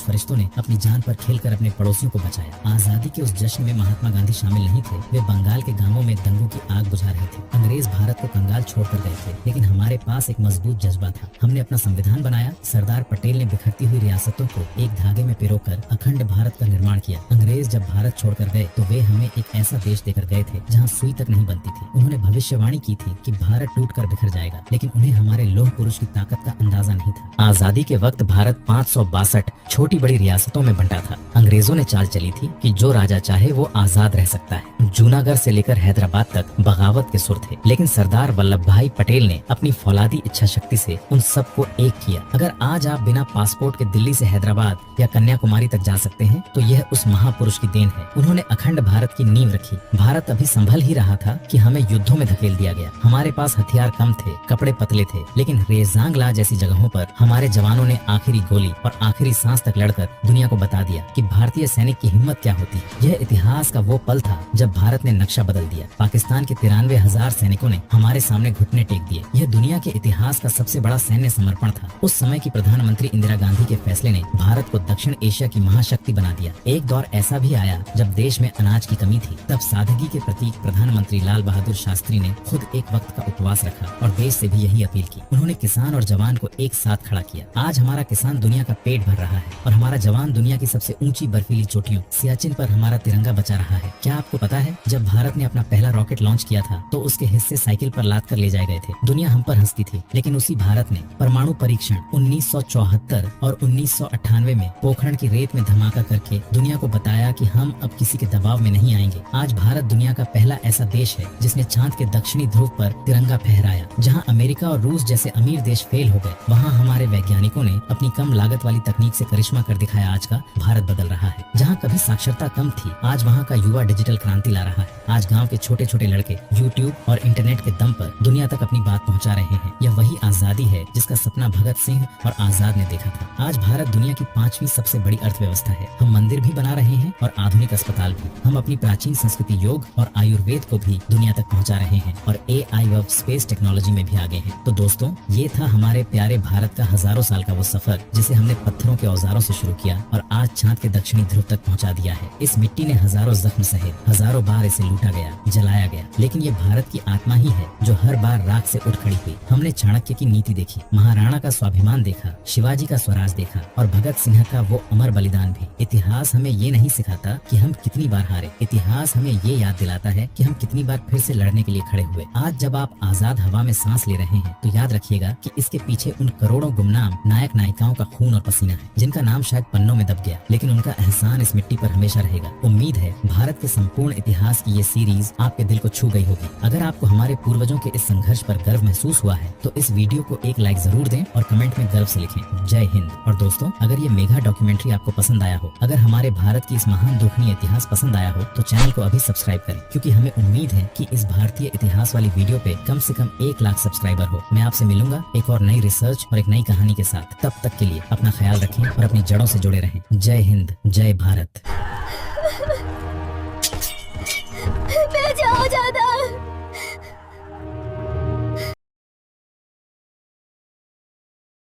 Speaker 1: फरिश्तों ने अपनी जान पर खेलकर अपने पड़ोसियों को बचाया। आजादी के उस जश्न में महात्मा गांधी शामिल नहीं थे। वे बंगाल के गांवों में दंगों की आग बुझा रहे थे। अंग्रेज भारत को कंगाल छोड़कर गए थे, लेकिन हमारे पास एक मजबूत जज्बा था। हमने अपना संविधान बनाया। सरदार पटेल ने बिखरती हुई रियासतों को एक धागे में पिरोकर अखंड भारत का निर्माण किया। अंग्रेज जब भारत छोड़कर गए तो वे हमें एक ऐसा देश देकर गए थे जहाँ सुई तक नहीं बनती थी। उन्होंने भविष्यवाणी की थी कि भारत टूटकर बिखर जाएगा, लेकिन उन्हें हमारे लौह पुरुष की ताकत का अंदाजा नहीं था। आजादी के वक्त भारत 562 छोटी बड़ी रियासतों में बंटा था। अंग्रेजों ने चाल चली थी कि जो राजा चाहे वो आजाद रह सकता है। जूनागढ़ से लेकर हैदराबाद तक बगावत के सुर थे, लेकिन सरदार वल्लभ भाई पटेल ने अपनी फौलादी इच्छा शक्ति से उन सबको एक किया। अगर आज आप बिना पासपोर्ट के दिल्ली से हैदराबाद या कन्याकुमारी तक जा सकते हैं, तो यह उस महापुरुष की देन है। उन्होंने अखंड भारत की नींव रखी। भारत अभी संभल ही रहा था कि हमें युद्धों में धकेल दिया गया। हमारे पास हथियार कम थे, कपड़े पतले थे, लेकिन रेजांगला जैसी जगहों पर हमारे जवानों ने आखिरी गोली और आखिरी सांस तक लड़कर दुनिया को बता दिया कि भारतीय सैनिक की हिम्मत क्या होती है। यह इतिहास का वो पल था जब भारत ने नक्शा बदल दिया। पाकिस्तान के 93,000 सैनिकों ने हमारे सामने घुटने टेक दिए। यह दुनिया के इतिहास का सबसे बड़ा सैन्य समर्पण था। उस समय की प्रधानमंत्री इंदिरा गांधी के फैसले ने भारत को दक्षिण एशिया की महाशक्ति बना दिया। एक दौर ऐसा भी आया जब देश में अनाज की कमी थी। तब सादगी के प्रतीक प्रधानमंत्री लाल बहादुर शास्त्री ने खुद एक वक्त का उपवास रखा और देश से भी यही अपील की। उन्होंने किसान और जवान को एक साथ खड़ा किया। आज हमारा किसान दुनिया का पेट भर रहा है और हमारा जवान दुनिया की सबसे ऊंची बर्फीली चोटियों सियाचिन पर हमारा तिरंगा बचा रहा है। क्या आपको पता है, जब भारत ने अपना पहला रॉकेट लॉन्च किया था तो उसके हिस्से साइकिल पर लाद कर ले जाए गए थे। दुनिया हम पर हंसती थी, लेकिन उसी भारत ने परमाणु परीक्षण 1974 और 1998 में पोखरण की रेत में धमाका करके दुनिया को बताया कि हम अब किसी के दबाव में नहीं आएंगे। आज भारत दुनिया का पहला ऐसा देश है जिसने चांद के दक्षिणी ध्रुव पर तिरंगा फहराया। जहां अमेरिका और रूस जैसे अमीर देश फेल हो गए, वहां हमारे वैज्ञानिकों ने अपनी कम लागत वाली तकनीक से करिश्मा कर दिखाया। आज का भारत बदल रहा है। जहाँ कभी साक्षरता कम थी, आज वहाँ का युवा डिजिटल क्रांति ला रहा है। आज गांव के छोटे छोटे लड़के यूट्यूब और इंटरनेट के दम पर दुनिया तक अपनी बात पहुँचा रहे हैं। यह वही आजादी है जिसका सपना भगत सिंह और आजाद ने देखा था। आज भारत दुनिया की 5वीं सबसे बड़ी अर्थव्यवस्था है। हम मंदिर भी बना रहे हैं और आधुनिक अस्पताल भी। हम अपनी प्राचीन संस्कृति योग और आयुर्वेद को भी दुनिया तक पहुँचा रहे हैं और AI व स्पेस टेक्नोलॉजी में भी आगे हैं। तो दोस्तों, ये था हमारे प्यारे भारत का हजारों साल का वो सफर जिसे हमने पत्थरों के औजारों से शुरू किया और आज चांद के दक्षिणी ध्रुव तक पहुंचा दिया है। इस मिट्टी ने हजारों जख्म सहे, हजारों बार इसे लूटा गया, जलाया गया, लेकिन ये भारत की आत्मा ही है जो हर बार राख से उठ खड़ी हुई। हमने चाणक्य की नीति देखी, महाराणा का स्वाभिमान देखा, शिवाजी का स्वराज देखा और भगत सिंह का वो अमर बलिदान भी। इतिहास हमें ये नहीं सिखाता कि हम कितनी बार हारे, इतिहास हमें ये याद दिलाता है कि हम कितनी बार फिर से लड़ने के लिए खड़े हुए। आज जब आप आजाद हवा में सांस ले रहे हैं तो याद रखिएगा कि इसके पीछे उन करोड़ों गुमनाम नायक नायिकाओं का खून और पसीना है, जिनका नाम शायद पन्नों में दब गया, लेकिन उनका एहसान इस मिट्टी पर हमेशा रहेगा। उम्मीद है भारत के संपूर्ण इतिहास की ये सीरीज आपके दिल को छू गई होगी। अगर आपको हमारे पूर्वजों के इस संघर्ष पर गर्व महसूस हुआ है तो इस वीडियो को एक लाइक जरूर दें और कमेंट में गर्व से लिखें जय हिंद। और दोस्तों, अगर ये मेगा डॉक्यूमेंट्री आपको पसंद आया हो, अगर हमारे भारत की इस महान दुखनीय इतिहास पसंद आया हो, तो चैनल को अभी सब्सक्राइब करें, क्योंकि हमें उम्मीद है कि इस भारतीय इतिहास वाली वीडियो पे कम से कम 1 लाख सब्सक्राइबर हो। मैं आपसे मिलूंगा एक और नई रिसर्च और एक नई कहानी के साथ। तब तक के लिए अपना ख्याल रखें और अपनी जड़ों से जुड़े रहें। जय हिंद, जय भारत।